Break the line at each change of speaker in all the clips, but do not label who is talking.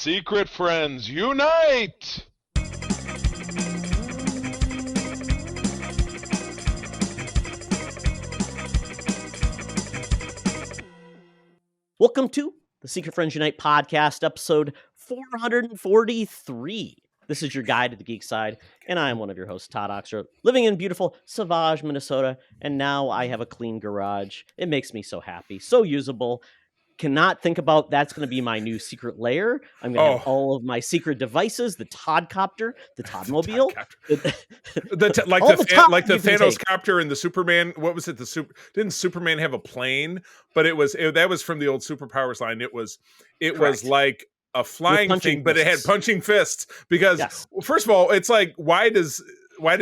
Secret friends, unite!
Welcome to the Secret Friends Unite podcast, episode 443. This is your guide to the geek side, and I am one of your hosts, Todd Oxford, living in beautiful Savage, Minnesota, and now I have a clean garage. It makes me so happy, so usable. Cannot think about that's going to be my new secret lair. I'm going to have all of my secret devices, the Toddcopter, the Toddmobile.
Like the Thanos copter and the Superman. What was it? Didn't Superman have a plane? But that was from the old Superpowers line. It was like a flying thing, but it had punching fists. Because first of all, it's like, why does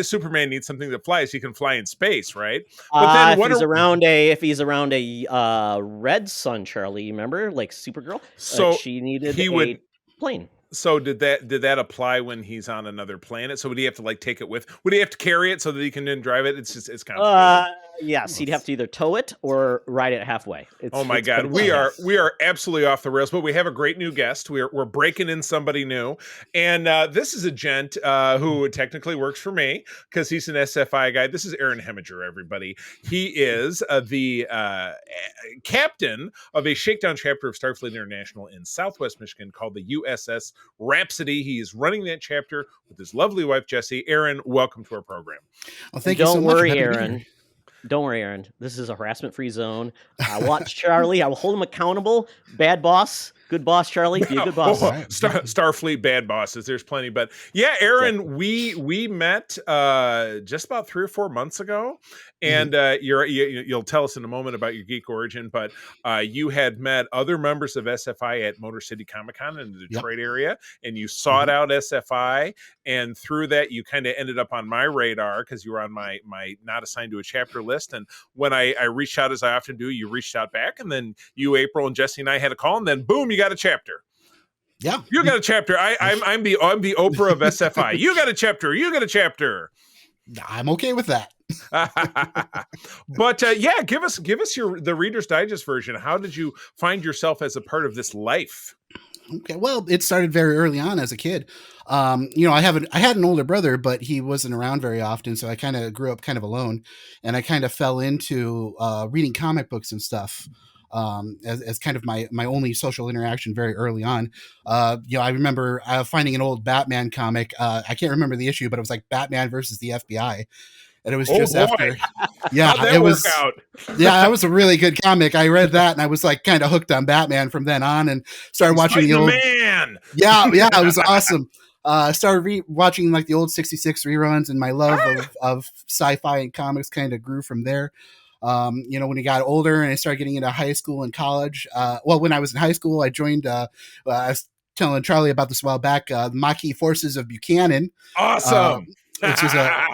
Superman need something that flies? He can fly in space, right?
But then if he's around a red sun, Charlie, remember, like Supergirl? So she needed a plane.
So did that apply when he's on another planet? So would he have to like take it with? Would he have to carry it so that he can then drive it? It's kind of
yes, he'd have to either tow it or ride it halfway.
Oh my God, we are absolutely off the rails, but we have a great new guest. We're breaking in somebody new, and this is a gent who technically works for me because he's an SFI guy. This is Aaron Heminger, everybody. He is the captain of a shakedown chapter of Starfleet International in Southwest Michigan called the USS Rhapsody. He is running that chapter with his lovely wife, Jessie. Aaron, welcome to our program.
Well, thank you so much.
Don't worry, Aaron. This is a harassment-free zone. Watch Charlie. I will hold him accountable. Bad boss. Good boss, Charlie. Be a good boss.
Starfleet bad bosses. There's plenty. But yeah, Aaron, we met just about 3 or 4 months ago. And you'll tell us in a moment about your geek origin, but you had met other members of SFI at Motor City Comic Con in the Detroit area, and you sought out SFI, and through that you kind of ended up on my radar because you were on my not assigned to a chapter list. And when I reached out, as I often do, you reached out back, and then you, April, and Jesse and I had a call, and then boom, you got a chapter.
Yeah,
you got a chapter. I'm the Oprah of SFI. You got a chapter. You got a chapter.
I'm okay with that.
But give us the Reader's Digest version. How did you find yourself as a part of this life?
Okay, well, it started very early on as a kid. I had an older brother, but he wasn't around very often, so I kind of grew up kind of alone, and I kind of fell into reading comic books and stuff. As kind of my only social interaction very early on. I remember finding an old Batman comic. I can't remember the issue, but it was like Batman versus the FBI. And it was after. Yeah,
how'd that work out?
Yeah, that was a really good comic. I read that and I was like kind of hooked on Batman from then on and started watching the old
man.
Yeah, it was awesome. Started watching like the old 66 reruns, and my love of sci-fi and comics kind of grew from there. When I got older and I started getting into high school and college, when I was in high school, I joined, I was telling Charlie about this a while back, the Maquis Forces of Buchanan.
Awesome.
Which is that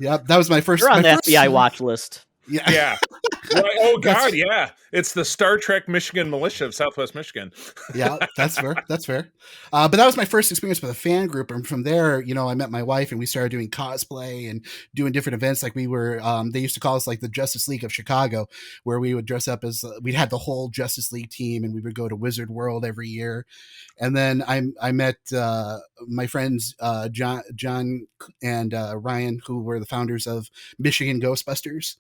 was my first.
You're on the FBI watch list.
Yeah. Right. Oh God, yeah. It's the Star Trek Michigan Militia of Southwest Michigan.
Yeah, that's fair. But that was my first experience with a fan group, and from there, I met my wife, and we started doing cosplay and doing different events. Like we were, they used to call us like the Justice League of Chicago, where we would dress up as we'd had the whole Justice League team, and we would go to Wizard World every year. And then I met my friends John and Ryan, who were the founders of Michigan Ghostbusters.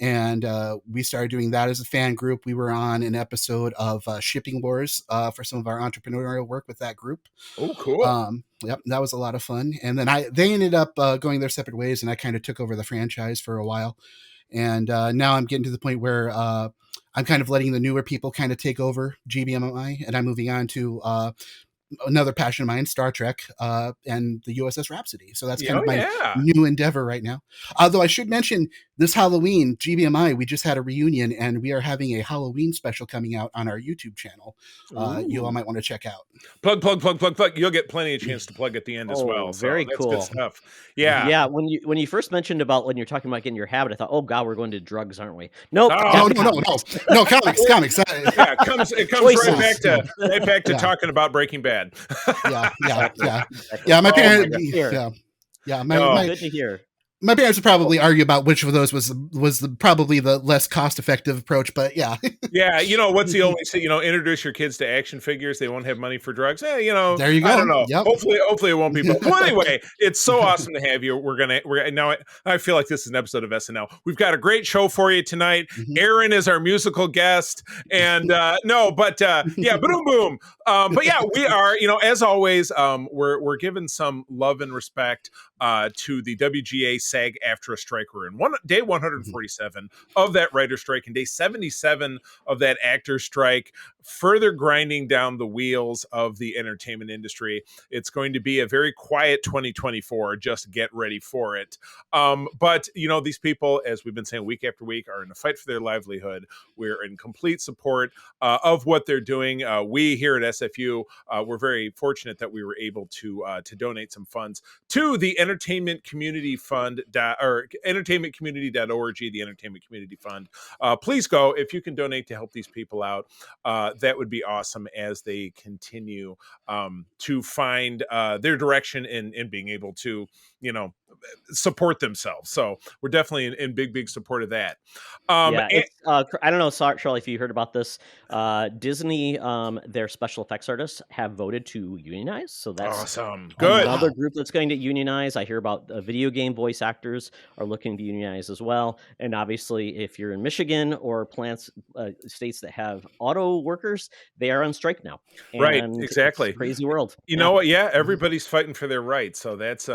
And we started doing that as a fan group. We were on an episode of Shipping Wars for some of our entrepreneurial work with that group.
Oh, cool.
Yep, that was a lot of fun. And then they ended up going their separate ways, and I kind of took over the franchise for a while. And now I'm getting to the point where I'm kind of letting the newer people kind of take over GBMI, and I'm moving on to another passion of mine, Star Trek, and the USS Rhapsody. So that's kind of my new endeavor right now. Although I should mention this Halloween, GBMI, we just had a reunion, and we are having a Halloween special coming out on our YouTube channel. You all might want to check out.
Plug. You'll get plenty of chance to plug at the end as well. So
very cool.
Good stuff. Yeah.
Yeah. When you first mentioned about when you're talking about getting your habit, I thought, oh God, we're going to drugs, aren't we? Nope.
No, comics.
Yeah, it comes right back to talking about Breaking Bad.
Yeah. My parents.
Good to hear.
My parents would probably argue about which of those was probably the less cost effective approach, but yeah.
Yeah, what's the only introduce your kids to action figures, they won't have money for drugs.
There you go.
I don't know.
Yep.
Hopefully it won't be. Well, anyway, it's so awesome to have you. We're now. I feel like this is an episode of SNL. We've got a great show for you tonight. Aaron is our musical guest, and yeah, boom boom. But yeah, we are. As always, we're giving some love and respect to the WGA SAG-AFTRA strike. We're in day 147 of that writer strike and day 77 of that actor strike, further grinding down the wheels of the entertainment industry. It's going to be a very quiet 2024. Just get ready for it. But these people, as we've been saying week after week, are in a fight for their livelihood. We're in complete support of what they're doing. We here at SFU, we're very fortunate that we were able to donate some funds to the Entertainment Community Fund, or entertainmentcommunity.org, the Entertainment Community Fund. Please go if you can donate to help these people out. That would be awesome as they continue to find their direction in being able to, support themselves. So we're definitely in big support of that.
I don't know, Charlie, if you heard about this. Disney, their special effects artists have voted to unionize. So that's
awesome. Good.
Another group that's going to unionize. I hear about video game voice actors are looking to unionize as well. And obviously, if you're in Michigan or states that have auto workers, they are on strike now.
Right, exactly.
It's a crazy world.
You know what? Yeah, everybody's fighting for their rights. So that's,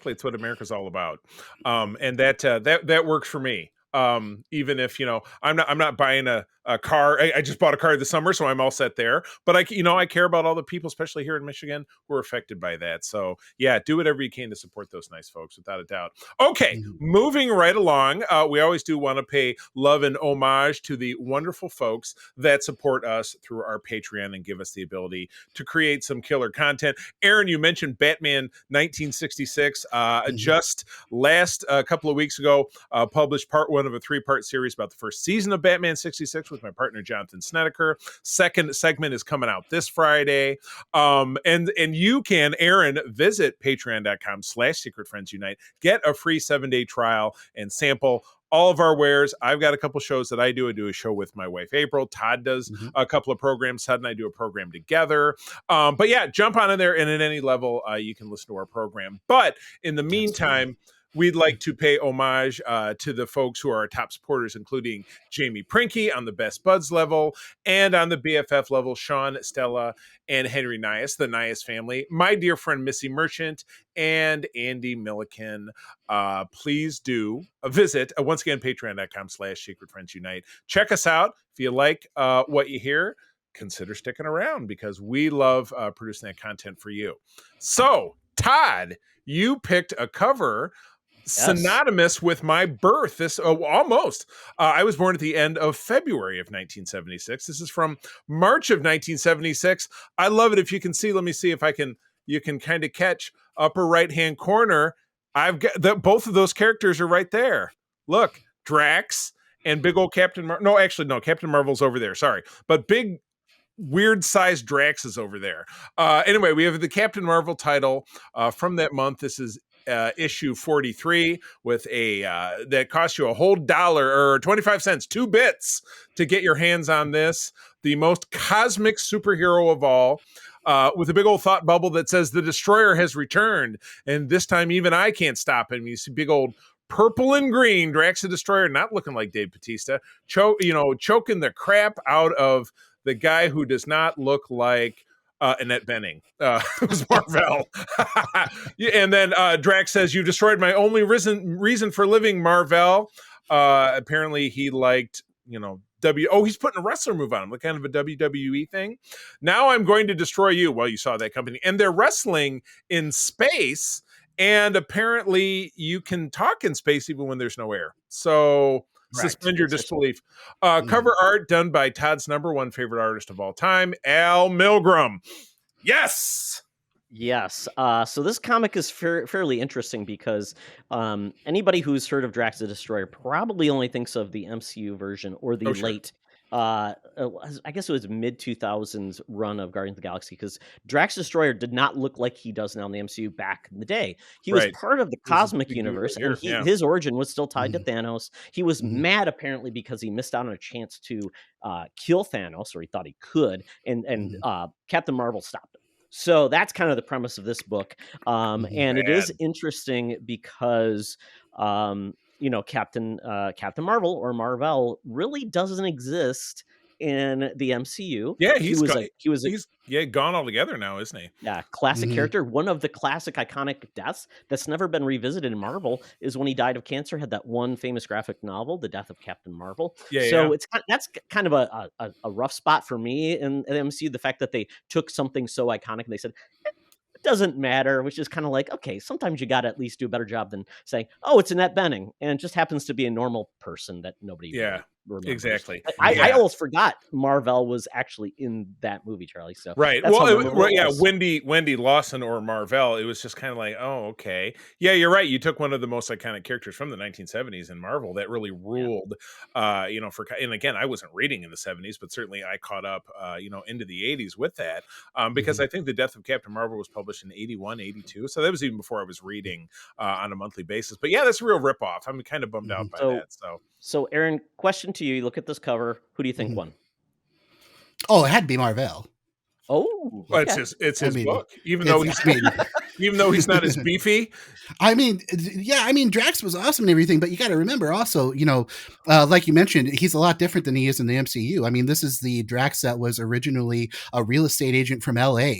it's what America's all about. And that works for me. Even if I'm not buying a car. I just bought a car this summer, so I'm all set there. But I care about all the people, especially here in Michigan, who are affected by that. So yeah, do whatever you can to support those nice folks, without a doubt. Okay, moving right along. We always do want to pay love and homage to the wonderful folks that support us through our Patreon and give us the ability to create some killer content. Aaron, you mentioned Batman 1966. Just last couple of weeks ago, published part 1 of a 3-part series about the first season of Batman 66 with my partner Jonathan Snedeker. Second segment is coming out this Friday. And you can, Aaron, visit patreon.com/secretfriendsunite, get a free 7-day trial and sample all of our wares. I've got a couple shows that I do. I do a show with my wife, April. Todd does a couple of programs. Todd and I do a program together. But yeah, jump on in there, and at any level, you can listen to our program. But in the meantime, we'd like to pay homage to the folks who are our top supporters, including Jamie Prinky on the Best Buds level, and on the BFF level, Sean, Stella, and Henry Nias, the Nias family, my dear friend Missy Merchant, and Andy Milliken. Please do visit, once again, patreon.com/secretfriendsunite. Check us out. If you like what you hear, consider sticking around, because we love producing that content for you. So, Todd, you picked a cover synonymous with my birth. Almost. I was born at the end of February of 1976. This is from March of 1976. I love it. If you can see, let me see if you can kind of catch upper right-hand corner. I've got both of those characters are right there. Look, Drax and big old Captain Marvel. No, Captain Marvel's over there. Sorry. But big, weird-sized Drax is over there. Anyway, we have the Captain Marvel title from that month. This is issue 43 with that costs you a whole $1 or 25 cents, 2 bits to get your hands on this. The most cosmic superhero of all, with a big old thought bubble that says the Destroyer has returned, and this time even I can't stop him. You see big old purple and green Drax the Destroyer, not looking like Dave Bautista, choking the crap out of the guy who does not look like Annette Bening. It was Marvel. And then Drax says, "You destroyed my only reason for living, Marvel." Apparently he liked, he's putting a wrestler move on him, like kind of a WWE thing. "Now I'm going to destroy you." Well, you saw that company. And they're wrestling in space. And apparently you can talk in space even when there's no air. So suspend your disbelief. Cover art done by Todd's number one favorite artist of all time, Al Milgrom. Yes.
So this comic is fairly interesting because anybody who's heard of Drax the Destroyer probably only thinks of the MCU version or the late I guess it was mid 2000s run of Guardians of the Galaxy, because Drax Destroyer did not look like he does now in the MCU back in the day. He was
Right.
part of the
This is
cosmic
big dude
universe,
right here,
and
yeah.
his origin was still tied to
Mhm.
Thanos. He was
Mhm.
mad apparently because he missed out on a chance to kill Thanos, or he thought he could, and Captain Marvel stopped him. So that's kind of the premise of this book, and it is
Bad.
interesting because Captain Marvel, or Marvel, really doesn't exist in the MCU.
Yeah,
he
he's
was
gone altogether now, isn't he?
classic
Mhm.
character. One of the classic iconic deaths that's never been revisited in Marvel is when he died of cancer. Had that one famous graphic novel, The Death of Captain Marvel.
Yeah,
So
yeah.
that's kind of a rough spot for me in the MCU. The fact that they took something so iconic and they said, it doesn't matter, which is kind of like, okay, sometimes you got to at least do a better job than saying, oh, it's Annette Bening, and it just happens to be a normal person that nobody
Yeah,
really remembers.
exactly.
I
Yeah.
almost forgot Marvel was actually in that movie, Charlie. So
Right.
that's how
Well,
memorable it
yeah,
was.
Wendy Lawson or Marvell, it was just kind of like, oh, okay. Yeah, you're right. You took one of the most iconic characters from the 1970s in Marvel that really ruled, and again, I wasn't reading in the 70s, but certainly I caught up, into the 80s with that, because I think The Death of Captain Marvel was published in 81, 82. So that was even before I was reading on a monthly basis. But yeah, that's a real ripoff. I'm kind of bummed out by that.
So Aaron, question to you. You look at this cover. Who do you think
Mhm.
won?
Oh, it had to be Marvel.
Oh,
Well,
okay.
it's his book, even
it's-
though he's
I mean-
even though he's not as beefy.
I mean, yeah, I mean, Drax was awesome and everything, but you got to remember also, like you mentioned, he's a lot different than he is in the MCU. I mean, this is the Drax that was originally a real estate agent from LA.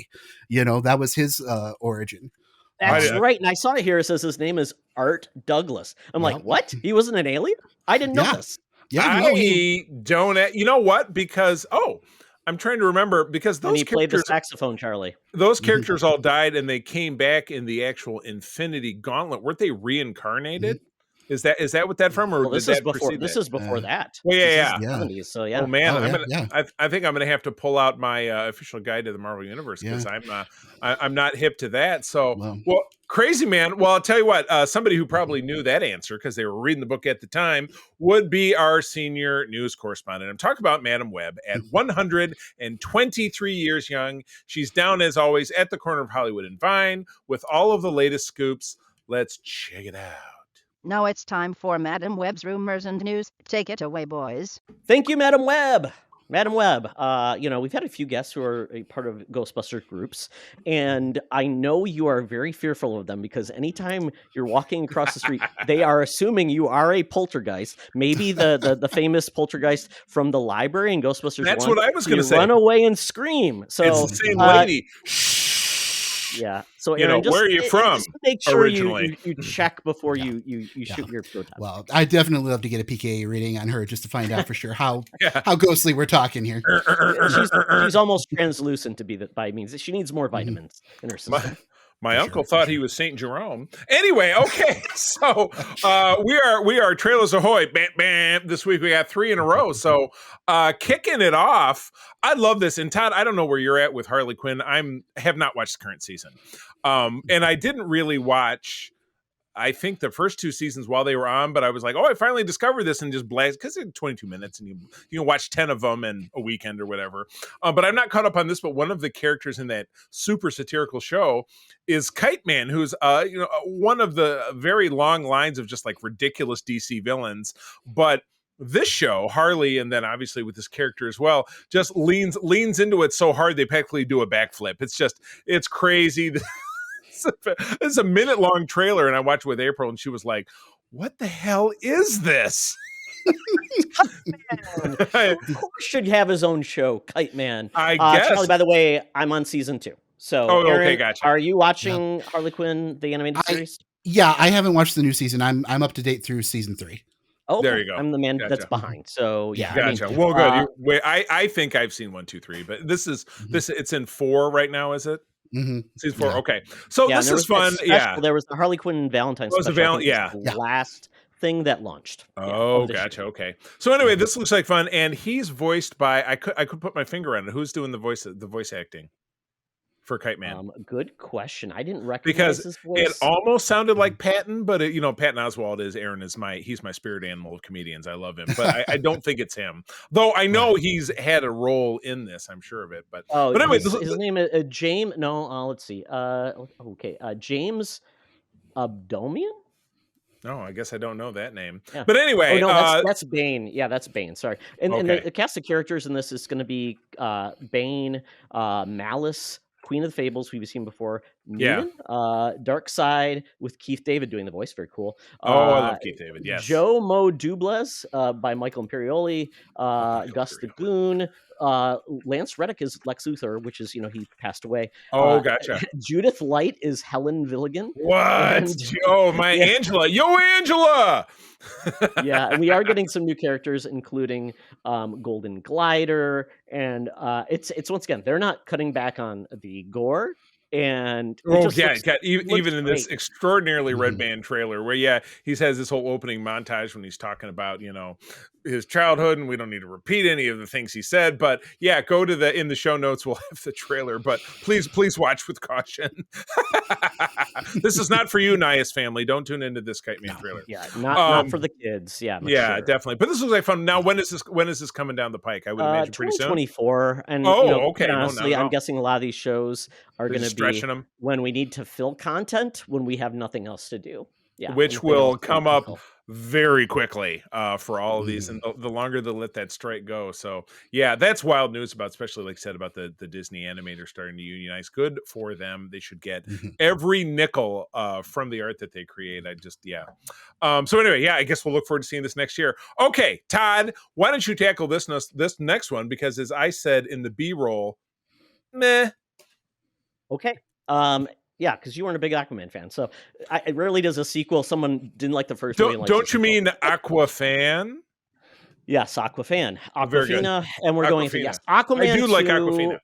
That was his origin.
That's right. And I saw it here. It says his name is Art Douglas. I'm like,
Yep.
what? He wasn't an alien? I didn't know
Yeah.
this.
Yeah, no,
I don't. You know what? Because I'm trying to remember, because
And
those
he played the
characters,
saxophone, Charlie.
those characters all died and they came back in the actual Infinity Gauntlet. Weren't they reincarnated? Is that what that from, or
Well,
did that precede
this
that?
is before that.
Well,
This is
yeah.
the
Yeah.
70s, so yeah.
Oh man,
Oh,
I'm
yeah,
gonna.
yeah.
I think I'm gonna have to pull out my official guide to the Marvel Universe, because I'm not hip to that. So,
Well,
crazy man. Well, I'll tell you what. Somebody who probably knew that answer because they were reading the book at the time would be our senior news correspondent. I'm talking about Madam Webb. At 123 years young, she's down as always at the corner of Hollywood and Vine with all of the latest scoops. Let's check it out.
Now it's time for Madam Webb's rumors and news. Take it away, boys.
Thank you, Madam Webb. Madam Webb, we've had a few guests who are a part of Ghostbusters groups, and I know you are very fearful of them because anytime you're walking across the street, they are assuming you are a poltergeist, maybe the famous poltergeist from the library in Ghostbusters 1.
That's what I was going to say.
Run away and scream. So
it's the same lady.
Yeah. So Aaron,
where are you from?
Just make sure
originally?
you check before you shoot your proton.
well, I definitely love to get a PKA reading on her just to find out for sure how
Yeah.
how ghostly we're talking here.
She's almost translucent to be that by means. She needs more vitamins in her system.
My
For
uncle
sure,
thought
for
he
sure.
was Saint Jerome. Anyway, okay, so we are Trailers Ahoy. Bam, bam. This week we got 3 in a row. So kicking it off, I love this. And Todd, I don't know where you're at with Harley Quinn. Have not watched the current season, and I didn't really watch. I think the first 2 seasons while they were on, but I was like, oh, I finally discovered this, and just blast, because it's 22 minutes and you can watch 10 of them in a weekend or whatever. But I'm not caught up on this, but one of the characters in that super satirical show is Kite Man, who's one of the very long lines of just like ridiculous DC villains. But this show, Harley, and then obviously with this character as well, just leans into it so hard they practically do a backflip. It's crazy. It's a minute-long trailer, and I watched it with April, and she was like, "What the hell is this?"
Of course, should have his own show, Kite Man.
I guess.
Charlie, by the way, I'm on season 2. So,
okay,
Aaron,
gotcha.
are you watching Harley Quinn, the animated series?
Yeah, I haven't watched the new season. I'm up to date through season 3.
Oh,
There you go.
I'm the man
Gotcha.
that's behind. So yeah,
Gotcha.
I mean,
Well, good. Wait, I think I've seen 1, 2, 3, but this is it's in 4 right now, is it?
Mm-hmm.
Season 4.
Yeah.
Okay, so
yeah,
this
there
is
was that
fun.
special-
Yeah.
there was the Harley Quinn Valentine's
Oh, it was a
special. I think
yeah.
it was the last thing that launched. Yeah,
Oh,
of this
gotcha.
year.
Okay. So anyway, this looks like fun, and he's voiced by I could put my finger on it. Who's doing the voice acting for Kite Man?
Good question. I didn't recognize
Because
his
it
voice.
almost sounded like Patton, but Patton Oswalt is Aaron is he's my spirit animal of comedians. I love him, but I don't think it's him. Though I know he's had a role in this. I'm sure of it. But anyway,
his name is James. No, let's see. Okay, James Abdomian.
No, I guess I don't know that name.
Yeah.
But anyway,
that's Bane. Yeah, that's Bane. Sorry. And the cast of characters in this is going to be Bane, Malice, Queen of the Fables, we've seen before. Newman, Dark Side with Keith David doing the voice. Very cool.
I love Keith David. Yes.
Joe Mo Dubles by Michael Imperioli. Gus the Goon. Lance Reddick is Lex Luthor, which is, he passed away.
Oh, gotcha.
Judith Light is Helen Villigan.
What? Angela. Yo, Angela!
Yeah, and we are getting some new characters, including Golden Glider, and it's once again, they're not cutting back on the gore. And
even in this extraordinarily Red Band trailer where he has this whole opening montage when he's talking about his childhood, and we don't need to repeat any of the things he said, but go to in the show notes, we'll have the trailer, but please watch with caution. This is not for you, Nias family. Don't tune into this Kite Man trailer.
Not for the kids. Sure.
Definitely, but this looks like fun. Now, when is this coming down the pike? I would imagine pretty soon.
2024. And honestly, I'm guessing a lot of these shows are going to be
them
when we need to fill content, when we have nothing else to do.
Which will come up very quickly for all of these, and the longer they let that strike go. So that's wild news about, especially like I said, about the Disney animators starting to unionize. Good for them. They should get every nickel from the art that they create. So anyway, I guess we'll look forward to seeing this next year. Okay, Todd, why don't you tackle this next one? Because as I said in the B-roll, meh.
Okay. Yeah, because you weren't a big Aquaman fan, so it rarely does a sequel. Someone didn't like the first movie.
Don't you mean Aquafan?
Yes, Aquafan, Aquafina, and we're going to Aquaman.
I do like Aquafina.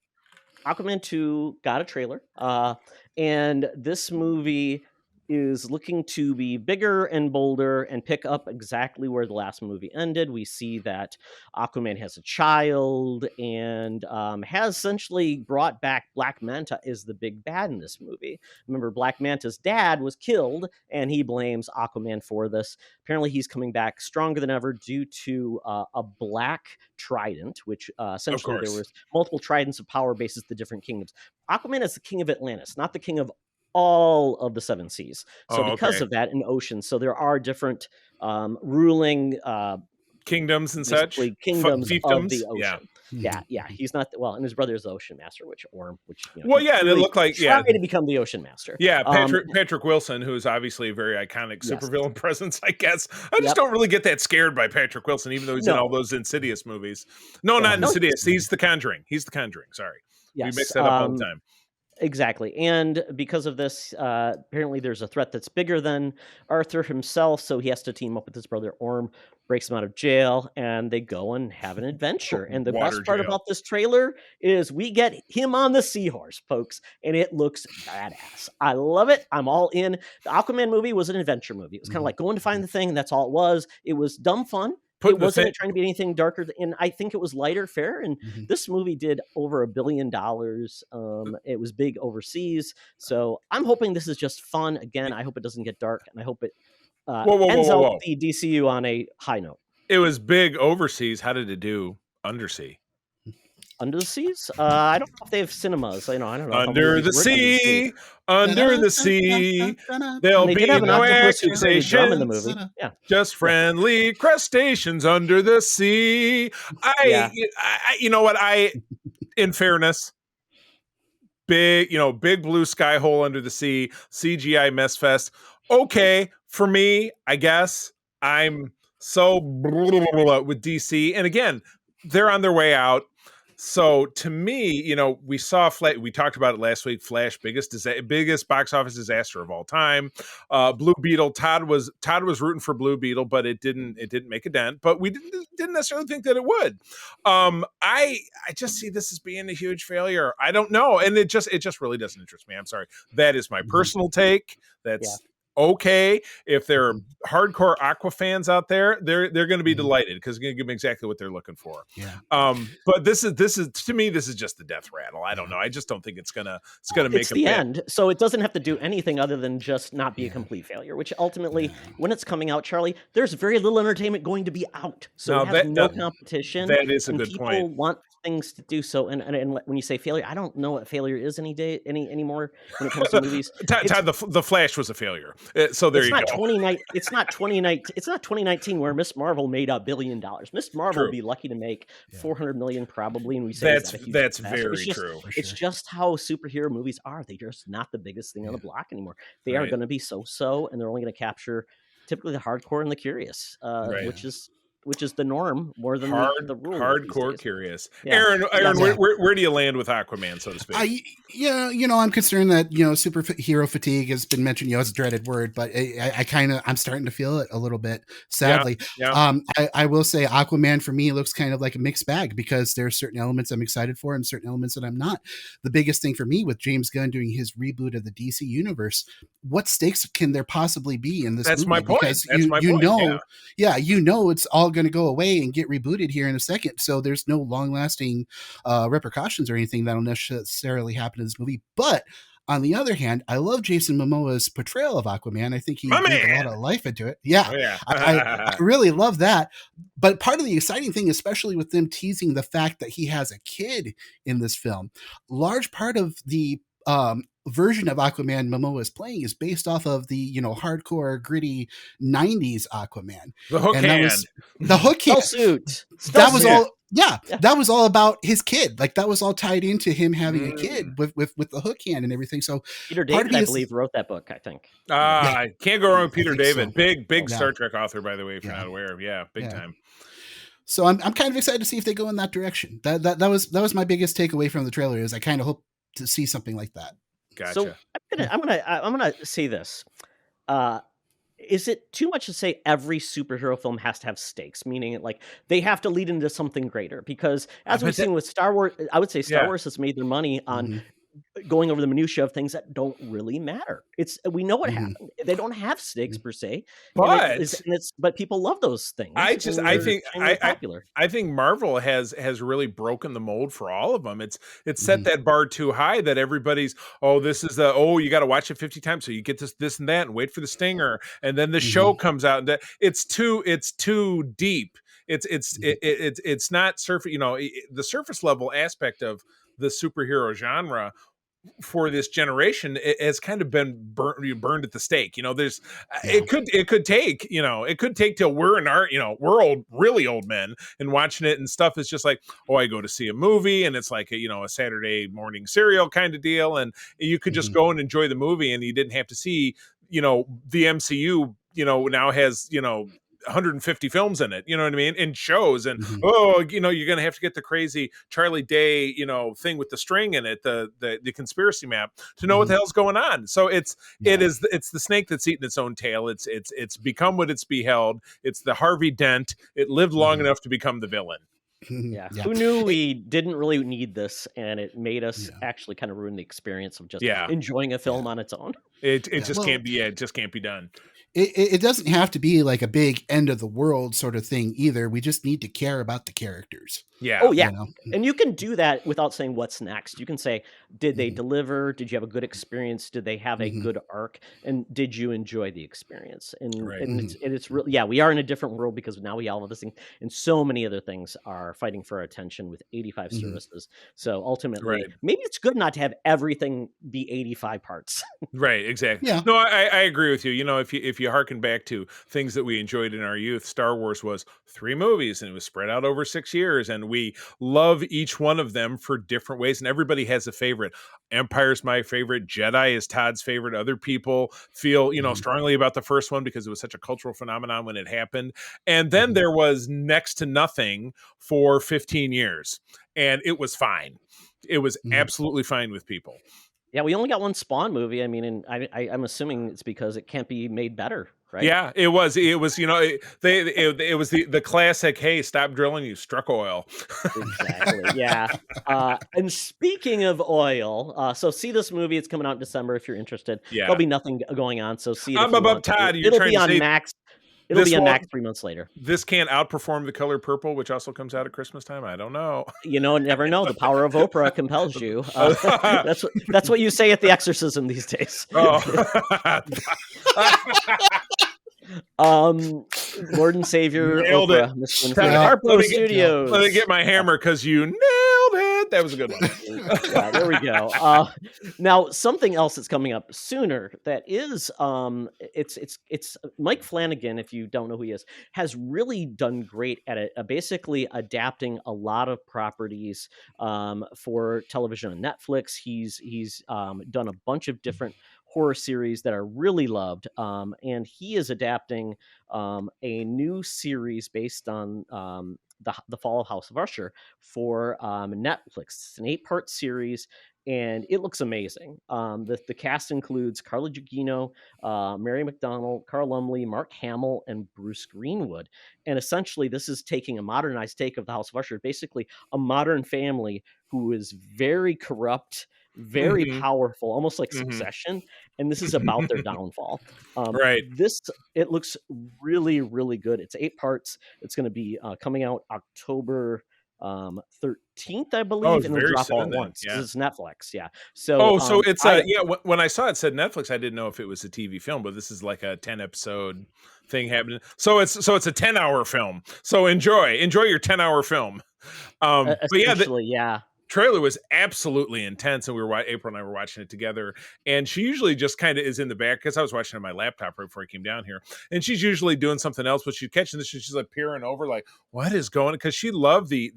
Aquaman 2 got a trailer, and this movie is looking to be bigger and bolder and pick up exactly where the last movie ended. We see that Aquaman has a child and has essentially brought back Black Manta as the big bad in this movie. Remember, Black Manta's dad was killed, and he blames Aquaman for this. Apparently, he's coming back stronger than ever due to a black trident, which essentially there was multiple tridents of power bases to different kingdoms. Aquaman is the king of Atlantis, not the king of all of the seven seas. So because of that, in oceans, so there are different ruling
kingdoms and such.
Kingdoms of the ocean. Yeah. He's not and his brother is the Ocean Master, which
and it looked like
trying to become the Ocean Master.
Yeah, Patrick Wilson, who's obviously a very iconic supervillain presence, I guess. I just don't really get that scared by Patrick Wilson, even though he's in all those Insidious movies. No, not Insidious. He's the Conjuring. Sorry.
Yes.
We mix that up all the time.
Exactly. And because of this, apparently there's a threat that's bigger than Arthur himself, so he has to team up with his brother Orm, breaks him out of jail, and they go and have an adventure. And the best part about this trailer is we get him on the seahorse, folks, and it looks badass. I love it. I'm all in. The Aquaman movie was an adventure movie. It was kind of like going to find the thing, and that's all it was. It was dumb fun. It wasn't trying to be anything darker, and I think it was lighter fare. And this movie did over $1 billion. It was big overseas, so I'm hoping this is just fun. Again, I hope it doesn't get dark, and I hope it ends out the DCU on a high note.
It was big overseas. How did it do undersea?
Under the seas? I don't know if they have cinemas. I don't know.
Under the sea, there'll be no accusations
in the movie. Yeah,
just friendly crustaceans under the sea. You know what? In fairness, big blue sky hole under the sea, CGI mess fest. Okay, for me, I guess I'm so with DC, and again, they're on their way out. So to me, we saw we talked about it last week. Flash, biggest box office disaster of all time. Blue Beetle. Todd was rooting for Blue Beetle, but it didn't make a dent. But we didn't necessarily think that it would. I just see this as being a huge failure. I don't know, and it just really doesn't interest me. I'm sorry. That is my personal take. That's okay. If there are hardcore Aqua fans out there, they're going to be delighted because it's going to give them exactly what they're looking for.
Yeah.
But this is to me, this is just the death rattle. I don't know. I just don't think it's gonna make
it's the end. So it doesn't have to do anything other than just not be a complete failure. Which ultimately, when it's coming out, Charlie, there's very little entertainment going to be out. So it has no competition.
That is a good
people
point.
People want things to do so, and when you say failure, I don't know what failure is anymore when it comes to movies.
Todd, the Flash was a failure. So there you go.
It's not 2019 where Miss Marvel made $1 billion. Miss Marvel would be lucky to make 400 million probably, and we say
that's very true.
It's just how superhero movies are. They're just not the biggest thing on the block anymore. They are going to be so, and they're only going to capture typically the hardcore and the curious, which is the norm more than the rule.
Hardcore curious. Aaron, where do you land with Aquaman, so to speak?
I'm concerned that superhero fatigue has been mentioned. It's a dreaded word, but I'm starting to feel it a little bit. Sadly, I will say Aquaman for me looks kind of like a mixed bag because there are certain elements I'm excited for and certain elements that I'm not. The biggest thing for me with James Gunn doing his reboot of the DC universe, what stakes can there possibly be in this?
That's
movie?
my point.
Because
That's my point.
It's all going to go away and get rebooted here in a second. So there's no long-lasting repercussions or anything that'll necessarily happen in this movie. But on the other hand, I love Jason Momoa's portrayal of Aquaman. I think he brings a lot of life into it. Yeah, I really love that. But part of the exciting thing, especially with them teasing the fact that he has a kid in this film, large part of the version of Aquaman Momoa is playing is based off of the hardcore gritty 90s Aquaman.
The hook hand.
The hook hand.
Suit.
That was all. Yeah, that was all about his kid. Like that was all tied into him having a kid with the hook hand and everything. So
Peter David, I believe, wrote that book. I think.
Can't go wrong with Peter David. So. Big Star Trek author, by the way, if you're not aware. Big time.
So I'm kind of excited to see if they go in that direction. That was my biggest takeaway from the trailer. Is I kind of hope to see something like that.
Gotcha.
So I'm gonna say this. Is it too much to say every superhero film has to have stakes, meaning like they have to lead into something greater? Because as we've seen with Star Wars, I would say Star Wars has made their money on going over the minutiae of things that don't really matter. We know what happened. They don't have stakes per se, but people love those things.
I think Marvel has really broken the mold for all of them. It's set that bar too high that everybody's you got to watch it 50 times so you get this and that and wait for the stinger and then the show comes out and it's too deep. It's not surface. The surface level aspect of the superhero genre for this generation, it has kind of been burned at the stake. It could take till we're in our, we're old, really old men and watching it and stuff is just like, I go to see a movie and it's like a Saturday morning cereal kind of deal. And you could just go and enjoy the movie and you didn't have to see, the MCU, now has, 150 films in it, you know what I mean, and shows, and you're gonna have to get the crazy Charlie Day, thing with the string in it, the conspiracy map to know what the hell's going on. So it's the snake that's eating its own tail. It's become what it's beheld. It's the Harvey Dent. It lived long enough to become the villain.
Yeah. Who knew we didn't really need this, and it made us actually kind of ruin the experience of just enjoying a film on its own.
It just can't be. It just can't be done.
It doesn't have to be like a big end of the world sort of thing either. We just need to care about the characters.
Yeah.
Oh, yeah. And you can do that without saying what's next. You can say, did they deliver? Did you have a good experience? Did they have a good arc? And did you enjoy the experience? And it's really, we are in a different world because now we all have this thing. And so many other things are fighting for our attention with 85 services. So ultimately, maybe it's good not to have everything be 85 parts.
Right. Exactly.
Yeah.
No, I agree with you. If you harken back to things that we enjoyed in our youth, Star Wars was 3 movies and it was spread out over 6 years. And we love each one of them for different ways. And everybody has a favorite. Empire's my favorite. Jedi is Todd's favorite. Other people feel, strongly about the first one because it was such a cultural phenomenon when it happened. And then there was next to nothing for 15 years. And it was fine. It was absolutely fine with people.
Yeah, we only got one Spawn movie. I mean, and I'm assuming it's because it can't be made better. right?
Yeah, it was. It was. It was the classic. Hey, stop drilling! You struck oil.
Exactly. Yeah. And speaking of oil, so see this movie. It's coming out in December. If you're interested,
Yeah.
there'll be nothing going on. So see it if
I'm
you
above
want to.
Todd. You're
It'll
trying
be
to
on
say
Max. It'll
this
be on
won't-
Max 3 months later.
This can't outperform The Color Purple, which also comes out at Christmas time. I don't know.
You know, never know. The power of Oprah compels you. That's what you say at the exorcism these days.
Oh.
Lord and Savior
Nailed
Oprah,
it.
Mr.
Let
Harpo
me get-
Studios.
Let me get my hammer because you nailed it. That was a good one.
Yeah, there we go. Now something else that's coming up sooner that is it's Mike Flanagan, if you don't know who he is, has really done great at it, basically adapting a lot of properties for television on Netflix. He's done a bunch of different horror series that are really loved, and he is adapting a new series based on the Fall of House of Usher for Netflix. It's an 8-part series, and it looks amazing. The cast includes Carla Gugino, Mary McDonnell, Carl Lumley, Mark Hamill, and Bruce Greenwood. And essentially, this is taking a modernized take of the House of Usher, basically a modern family who is very corrupt, very powerful, almost like Succession. And this is about their downfall.
Right.
It looks really, really good. It's 8 parts. It's going to be coming out October 13th, I believe,
it's
and it'll
very
drop all
soon
at
then,
once
yeah.
because it's Netflix. Yeah. So,
So it's when I saw it said Netflix, I didn't know if it was a TV film, but this is like a 10 episode thing happening. So it's a 10-hour film. So enjoy your 10-hour film. But yeah, trailer was absolutely intense, and April and I were watching it together, and she usually just kind of is in the back because I was watching it on my laptop right before I came down here, and she's usually doing something else, but she's catching this, she's like peering over like, what is going on? Because she loved the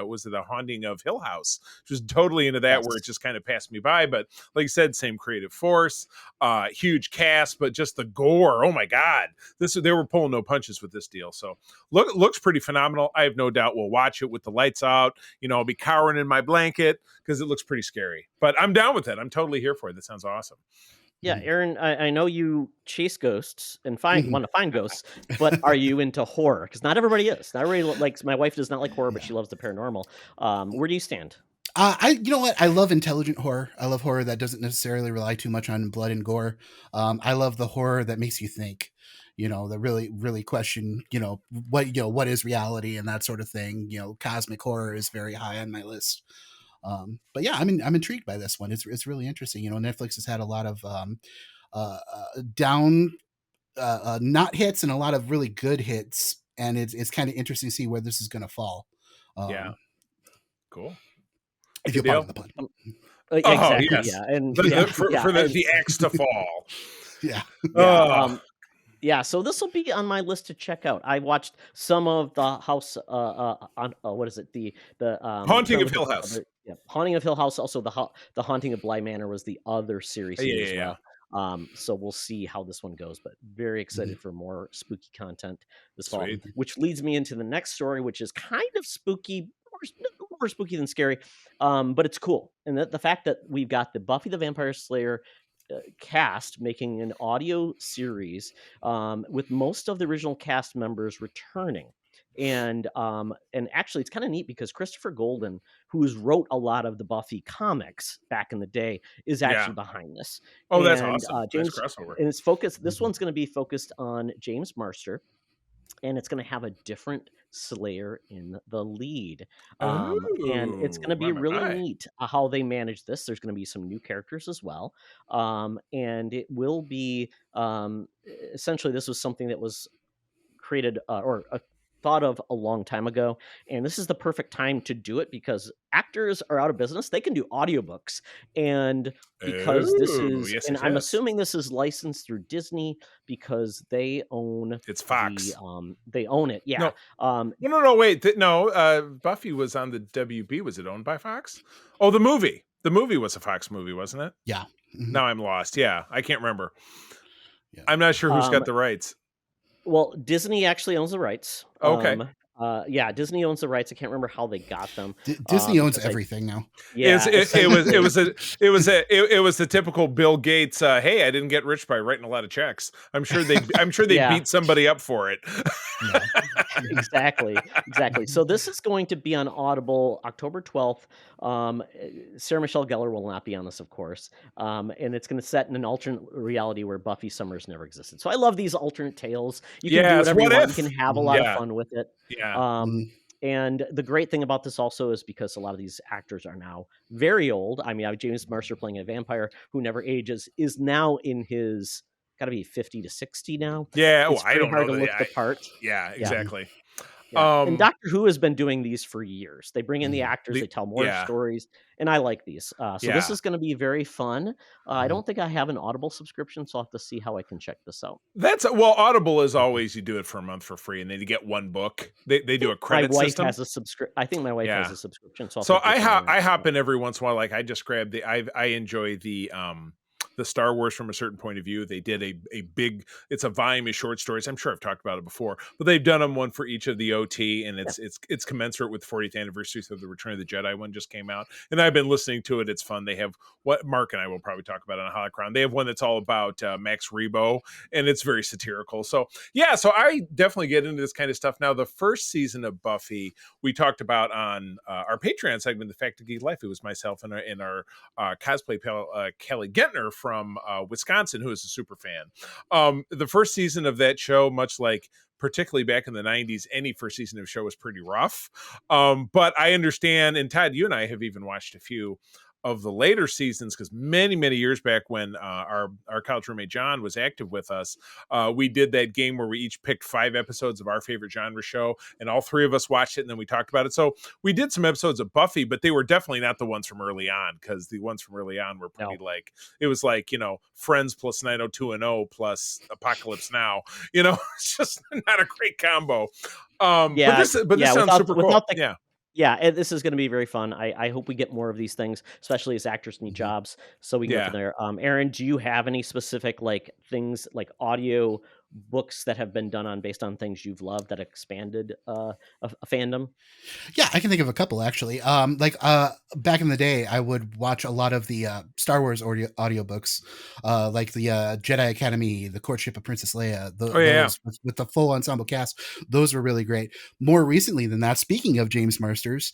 was it The Haunting of Hill House? She was totally into that. Yes. Where it just kind of passed me by, but like you said, same creative force, huge cast, but just the gore, oh my god, they were pulling no punches with this deal. So looks pretty phenomenal. I have no doubt we'll watch it with the lights out. I'll be cowering in my blanket because it looks pretty scary, but I'm down with it. I'm totally here for it. That sounds awesome.
Yeah, Aaron, I know you chase ghosts and want to find ghosts, but are you into horror? Because not everybody is. Not everybody likes. My wife does not like horror, but she loves the paranormal. Where do you stand?
You know what? I love intelligent horror. I love horror that doesn't necessarily rely too much on blood and gore. I love the horror that makes you think. That really, really question, what is reality and that sort of thing. Cosmic horror is very high on my list. But yeah, I'm intrigued by this one. It's really interesting. Netflix has had a lot of not hits and a lot of really good hits, and it's kind of interesting to see where this is going to fall.
Yeah, cool.
If you're part of the plan.
Exactly.
Yes.
Yeah, and
for the X to fall.
Yeah.
Yeah, so this will be on my list to check out. I watched some of the House on what is it? The
Haunting of Hill House.
Yeah, Haunting of Hill House. Also, the Haunting of Bly Manor was the other series here as well. So we'll see how this one goes, but very excited for more spooky content this fall. Which leads me into the next story, which is kind of spooky, more spooky than scary, but it's cool. And the fact that we've got the Buffy the Vampire Slayer cast making an audio series with most of the original cast members returning. And actually it's kind of neat because Christopher Golden, who's wrote a lot of the Buffy comics back in the day, is actually behind this.
Oh, that's awesome.
James,
nice crossover.
And it's focused. This one's going to be focused on James Marster, and it's going to have a different Slayer in the lead. And it's going to be really neat how they manage this. There's going to be some new characters as well. And it will be essentially, this was something that was created thought of a long time ago, and this is the perfect time to do it because actors are out of business. They can do audiobooks, and because this is I'm assuming this is licensed through Disney because they own
it's Fox.
They own it. Yeah.
No, wait. Buffy was on the WB. Was it owned by Fox? Oh, the movie was a Fox movie, wasn't it?
Yeah.
Now I'm lost. Yeah, I can't remember. I'm not sure who's got the rights.
Well, Disney actually owns the rights.
Okay.
Yeah, Disney owns the rights. I can't remember how they got them.
Disney owns
because
everything now.
Yeah,
It was the typical Bill Gates. Hey, I didn't get rich by writing a lot of checks. I'm sure they
Yeah.
beat somebody up for it.
Yeah.
exactly. So this is going to be on Audible October 12th. Sarah Michelle Gellar will not be on this, of course. And it's going to set in an alternate reality where Buffy Summers never existed. So I love these alternate tales. You can do
Yes,
whatever you
what
want.
if?
You can have a lot of
Yeah.
fun with it.
Yeah.
And the great thing about this also is because a lot of these actors are now very old. I mean, I have James Mercer playing a vampire who never ages, is now in his got to be 50 to 60 now.
Yeah.
It's
I
very
don't
hard
know.
to look the part.
Yeah, exactly.
Yeah. And Doctor Who has been doing these for years. They bring in the actors,
The-
they tell more
yeah.
stories, and I like these. So this
Yeah.
is going to be very fun. I don't think I have an Audible subscription, so I'll have to see how I can check this out.
Audible is always you do it for a month for free, and then you get one book. They do a
My
credit
wife
system.
has a subscription. I think my wife has
Yeah.
a subscription, so I'll
So
take this one.
I hop in every once in a while. Like I just grabbed I enjoy the Star Wars from a certain point of view. They did a big, it's a volume of short stories. I'm sure I've talked about it before, but they've done them one for each of the OT, and it's commensurate with 40th anniversary. So the Return of the Jedi one just came out, and I've been listening to it. It's fun. They have what Mark and I will probably talk about on Holocron. They have one that's all about Max Rebo, and it's very satirical. So yeah, so I definitely get into this kind of stuff. Now, the first season of Buffy we talked about on our Patreon segment, The Fact of Geek Life. It was myself and our cosplay pal Kelly Gentner from Wisconsin, who is a super fan. The first season of that show, much like particularly back in the 90s, any first season of a show was pretty rough. But I understand, and Todd, you and I have even watched a few of the later seasons, because many years back when our college roommate John was active with us, we did that game where we each picked 5 episodes of our favorite genre show, and all 3 of us watched it, and then we talked about it. So we did some episodes of Buffy, but they were definitely not the ones from early on, because the ones from early on were pretty it was like, Friends plus 90210 plus Apocalypse Now. It's just not a great combo. But this sounds super cool.
Yeah, this is going to be very fun. I hope we get more of these things, especially as actors need jobs, so we can go from there. Aaron, do you have any specific things like audio books that have been done based on things you've loved that expanded a fandom?
Yeah, I can think of a couple actually. Back in the day, I would watch a lot of the Star Wars audiobooks, like the Jedi Academy, The Courtship of Princess Leia, those with the full ensemble cast. Those were really great. More recently than that, speaking of James Marsters,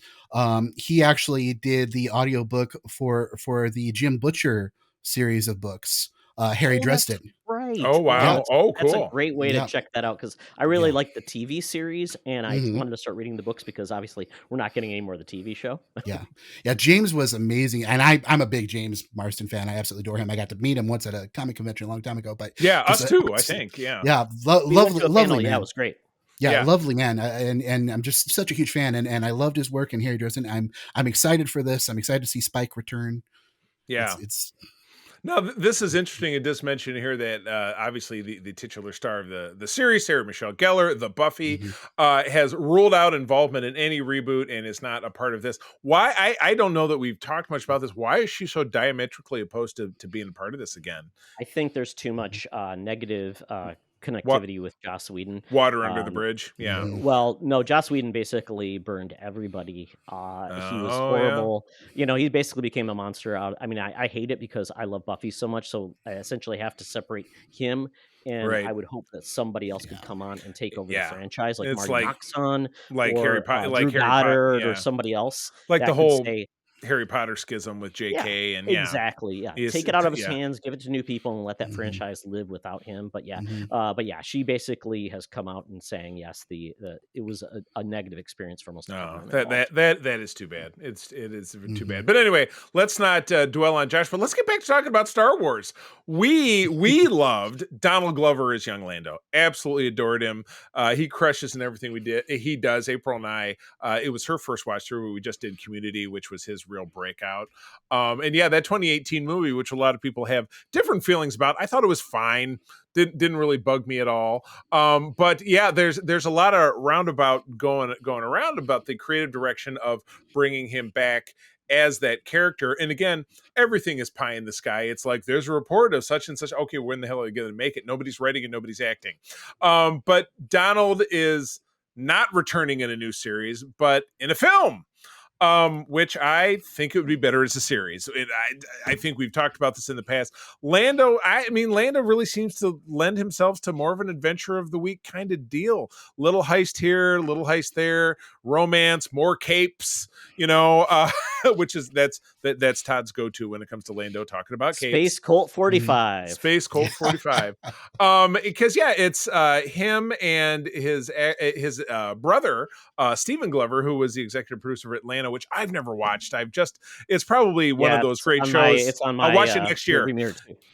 he actually did the audiobook for the Jim Butcher series of books. Harry Dresden.
Right.
Oh wow. Cool.
That's a great way to check that out, because I really like the TV series, and I wanted to start reading the books because obviously we're not getting any more of the TV show.
Yeah. James was amazing, and I'm a big James Marsden fan. I absolutely adore him. I got to meet him once at a comic convention a long time ago. But
us too, I think. Yeah.
Lovely man.
Yeah, it was great.
Yeah, lovely man, and I'm just such a huge fan, and I loved his work. And Harry Dresden, I'm excited for this. I'm excited to see Spike return.
Yeah,
it's
Now, this is interesting. It does mention here that obviously the titular star of the series, Sarah Michelle Gellar, the Buffy, has ruled out involvement in any reboot and is not a part of this. Why? I don't know that we've talked much about this. Why is she so diametrically opposed to being a part of this again?
I think there's too much negative connectivity with Joss Whedon.
Water under the bridge. Yeah.
Well, no, Joss Whedon basically burned everybody. He was horrible. Yeah. He basically became a monster out. I mean, I hate it because I love Buffy so much. So I essentially have to separate him. And I would hope that somebody else could come on and take over the franchise, like
it's
Marty Noxon,
like
or
Harry Potter,
Drew Goddard, or somebody else.
Like the whole Harry Potter schism with JK and
exactly. Yeah. Take it out of his hands, give it to new people, and let that franchise live without him. But she basically has come out and saying yes, it was a negative experience for most of
that is too bad. It is too bad. But anyway, let's not dwell on Josh, but let's get back to talking about Star Wars. We loved Donald Glover as young Lando. Absolutely adored him. He crushes in everything he does. April and I, it was her first watch through. We just did Community, which was his real breakout. That 2018 movie, which a lot of people have different feelings about, I thought it was fine. Didn't really bug me at all. But yeah, there's a lot of roundabout going around about the creative direction of bringing him back as that character. And again, everything is pie in the sky. It's like there's a report of such and such. Okay, when the hell are you going to make it? Nobody's writing and nobody's acting. But Donald is not returning in a new series, but in a film. Which I think it would be better as a series. I think we've talked about this in the past. Lando really seems to lend himself to more of an adventure of the week kind of deal. Little heist here, little heist there, romance, more capes, which is that's Todd's go-to when it comes to Lando talking about capes.
Space Colt 45.
Space Colt 45. Because it's him and his brother, Stephen Glover, who was the executive producer of Atlanta, which I've never watched. It's probably one of those great shows. I'll watch it next year.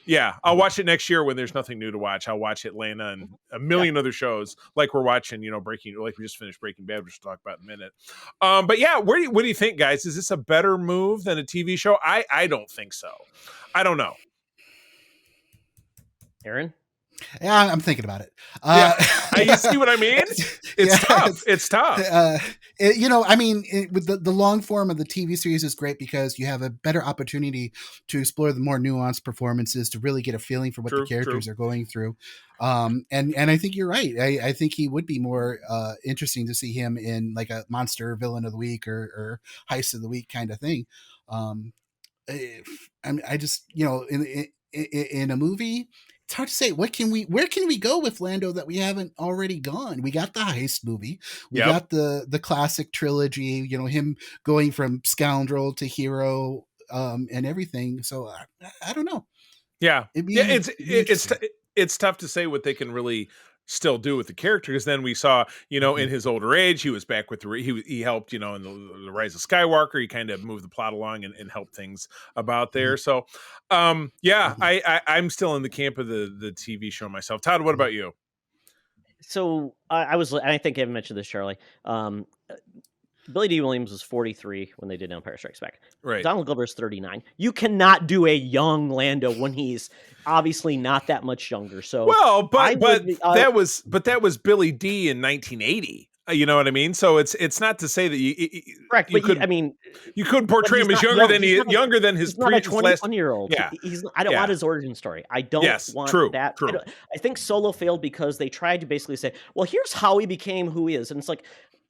Yeah, I'll watch it next year when there's nothing new to watch. I'll watch Atlanta and a million other shows like we're watching, like we just finished Breaking Bad, which we'll talk about in a minute. But yeah, what do you think, guys? Is this a better move than a TV show? I don't think so. I don't know.
Aaron?
Yeah, I'm thinking about it.
You see what I mean? It's tough. It's tough.
With the long form of the TV series is great because you have a better opportunity to explore the more nuanced performances to really get a feeling for what the characters are going through. And I think you're right. I think he would be more interesting to see him in like a monster villain of the week or heist of the week kind of thing. I just, in a movie, it's hard to say where can we go with Lando that we haven't already gone. We got the heist movie, we got the classic trilogy, him going from scoundrel to hero, and everything. So I don't know.
It's tough to say what they can really still do with the character, because then we saw, in his older age, he was back with he helped, in the Rise of Skywalker. He kind of moved the plot along and helped things about there. So, I'm still in the camp of the TV show myself. Todd, what about you?
So I think I mentioned this, Charlie. Billy D. Williams was 43 when they did Empire Strikes Back.
Right.
Donald Glover's 39. You cannot do a young Lando when he's obviously not that much younger. So
that was Billy D. in 1980. You know what I mean? So it's not to say that
correct. You
couldn't portray him as younger than his
previous 21-year-old.
Yeah.
I don't want his origin story. I don't want that.
True.
I think Solo failed because they tried to basically say, well, here's how he became who he is, and it's like,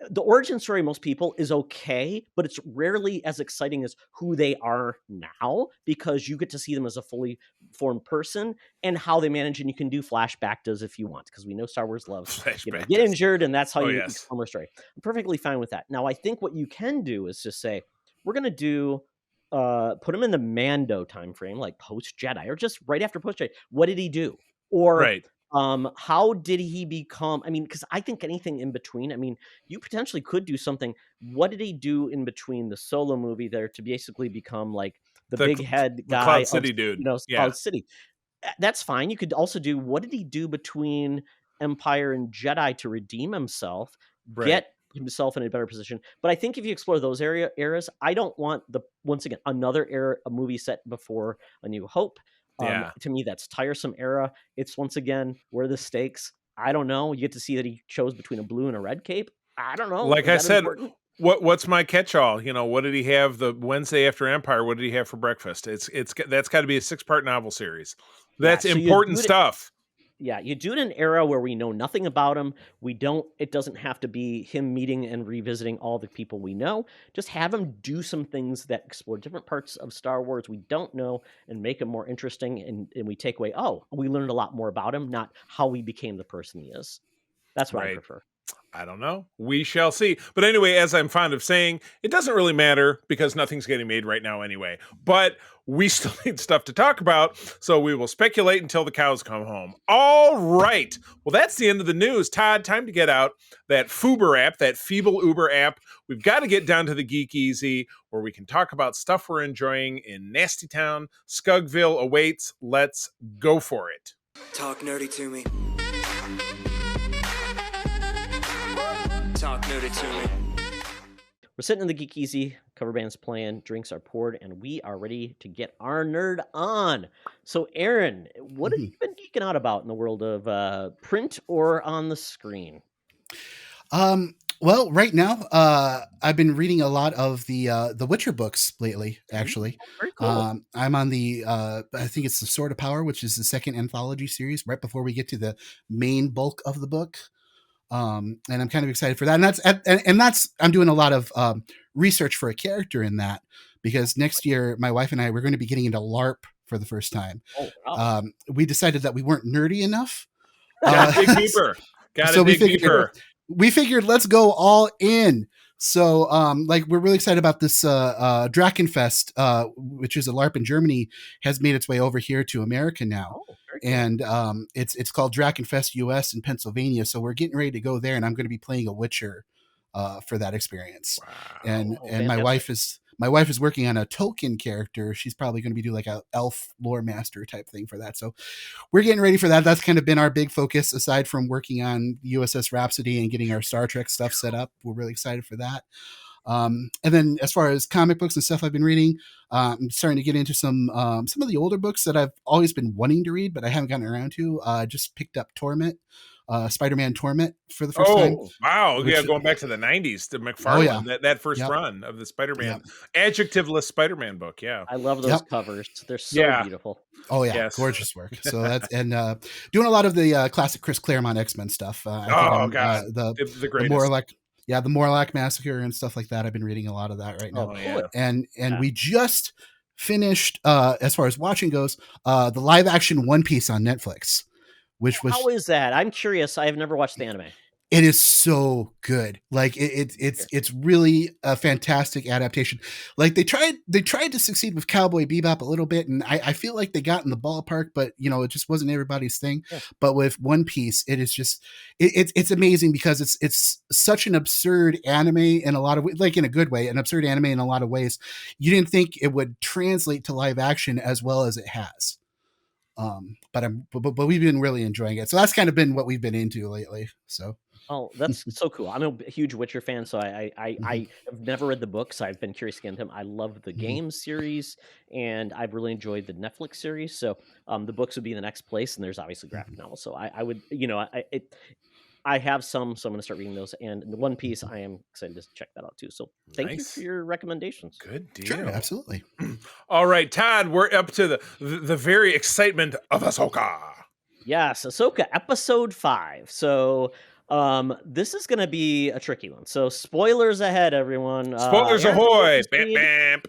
the origin story, most people, is okay, but it's rarely as exciting as who they are now, because you get to see them as a fully formed person and how they manage, and you can do flashback does if you want, because we know Star Wars loves get injured, and that's how you become a story. I'm perfectly fine with that. Now, I think what you can do is just say, we're going to do put him in the Mando time frame, like post Jedi, or just right after post Jedi. What did he do? Or how did he become? Because I think anything in between. You potentially could do something. What did he do in between the Solo movie there to basically become like the big head guy,
Cloud City dude?
Cloud City. That's fine. You could also do, what did he do between Empire and Jedi to redeem himself, get himself in a better position? But I think if you explore those eras, I don't want once again another era, a movie set before A New Hope. To me, that's tiresome era. It's once again, where are the stakes? I don't know. You get to see that he chose between a blue and a red cape. I don't know.
Like I said, important? What's my catch-all? What did he have the Wednesday after Empire? What did he have for breakfast? That's got to be a 6-part novel series. That's important stuff.
Yeah, you do it in an era where we know nothing about him. It doesn't have to be him meeting and revisiting all the people we know. Just have him do some things that explore different parts of Star Wars we don't know and make him more interesting. And we take away, we learned a lot more about him, not how he became the person he is. That's what I prefer.
I don't know. We shall see. But anyway, as I'm fond of saying, it doesn't really matter because nothing's getting made right now anyway. But we still need stuff to talk about, so we will speculate until the cows come home. All right. Well, that's the end of the news. Todd, time to get out that Fuber app, that feeble Uber app. We've got to get down to the Geek Easy, where we can talk about stuff we're enjoying in Nasty Town. Scugville awaits. Let's go for it.
Talk nerdy to me. Talk nerdy to me.
We're sitting in the Geek Easy, cover band's playing, drinks are poured, and we are ready to get our nerd on. So, Aaron, what have you been geeking out about in the world of print or on the screen?
Well, right now, I've been reading a lot of the Witcher books lately, actually.
Very cool.
I'm on I think it's The Sword of Power, which is the second anthology series, right before we get to the main bulk of the book. And I'm kind of excited for that. And that's I'm doing a lot of research for a character in that, because next year my wife and I we're going to be getting into LARP for the first time.
Oh, wow.
We decided that we weren't nerdy enough.
Gotta dig deeper. Gotta
So
dig deeper.
we figured let's go all in. So like we're really excited about this Drakenfest, which is a LARP in Germany, has made its way over here to America now.
Oh, very cool.
And it's called Drakenfest US in Pennsylvania. So we're getting ready to go there, and I'm going to be playing a Witcher for that experience.
Wow.
And
fantastic.
my wife is working on a Tolkien character. She's probably going to be doing like a elf lore master type thing for that. So we're getting ready for that. That's kind of been our big focus, aside from working on USS Rhapsody and getting our Star Trek stuff set up. We're really excited for that. And then as far as comic books and stuff I've been reading, I'm starting to get into some of the older books that I've always been wanting to read, but I haven't gotten around to. Just picked up Torment, Spider-Man Torment for the first time.
Oh, wow. Yeah,
Which-
going back to the 90s, to McFarlane,
yeah.
that first
Yep.
run of the Spider-Man, adjectiveless Spider-Man book. Yeah.
I love those
Yep.
covers. They're so
Yeah.
beautiful.
Oh yeah,
Yes.
gorgeous work. So that's and doing a lot of the classic Chris Claremont X-Men stuff. I think
Oh,
I'm,
God.
the
The greatest.
the Morlock Massacre and stuff like that. I've been reading a lot of that right now.
Oh, yeah.
And
Yeah.
we just finished as far as watching goes, the live action One Piece on Netflix, which was
How is that? I'm curious. I have never watched the anime.
it is so good. Like it's really a fantastic adaptation. Like they tried to succeed with Cowboy Bebop a little bit, and I feel like they got in the ballpark, but it just wasn't everybody's thing.
Yeah.
But with One Piece, it is just it's amazing, because it's such an absurd anime in a lot of like in a good way, an absurd anime in a lot of ways. You didn't think it would translate to live action as well as it has. But we've been really enjoying it. So that's kind of been what we've been into lately. So
Oh, that's so cool. I'm a huge Witcher fan, so I have never read the books. I've been curious to get into them. I love the game series, and I've really enjoyed the Netflix series. So the books would be the next place, and there's obviously graphic novels. So I would, I have some, so I'm going to start reading those. And the One Piece, I am excited to check that out too. So thank you
Nice.
for your recommendations.
Good deal.
sure, absolutely.
All right, Todd, we're up to the very excitement of Ahsoka.
Yes, Ahsoka episode 5. So this is going to be a tricky one. So spoilers ahead, everyone.
Spoilers
Aaron,
ahoy!
are you up to
Bam,
speed?
bam.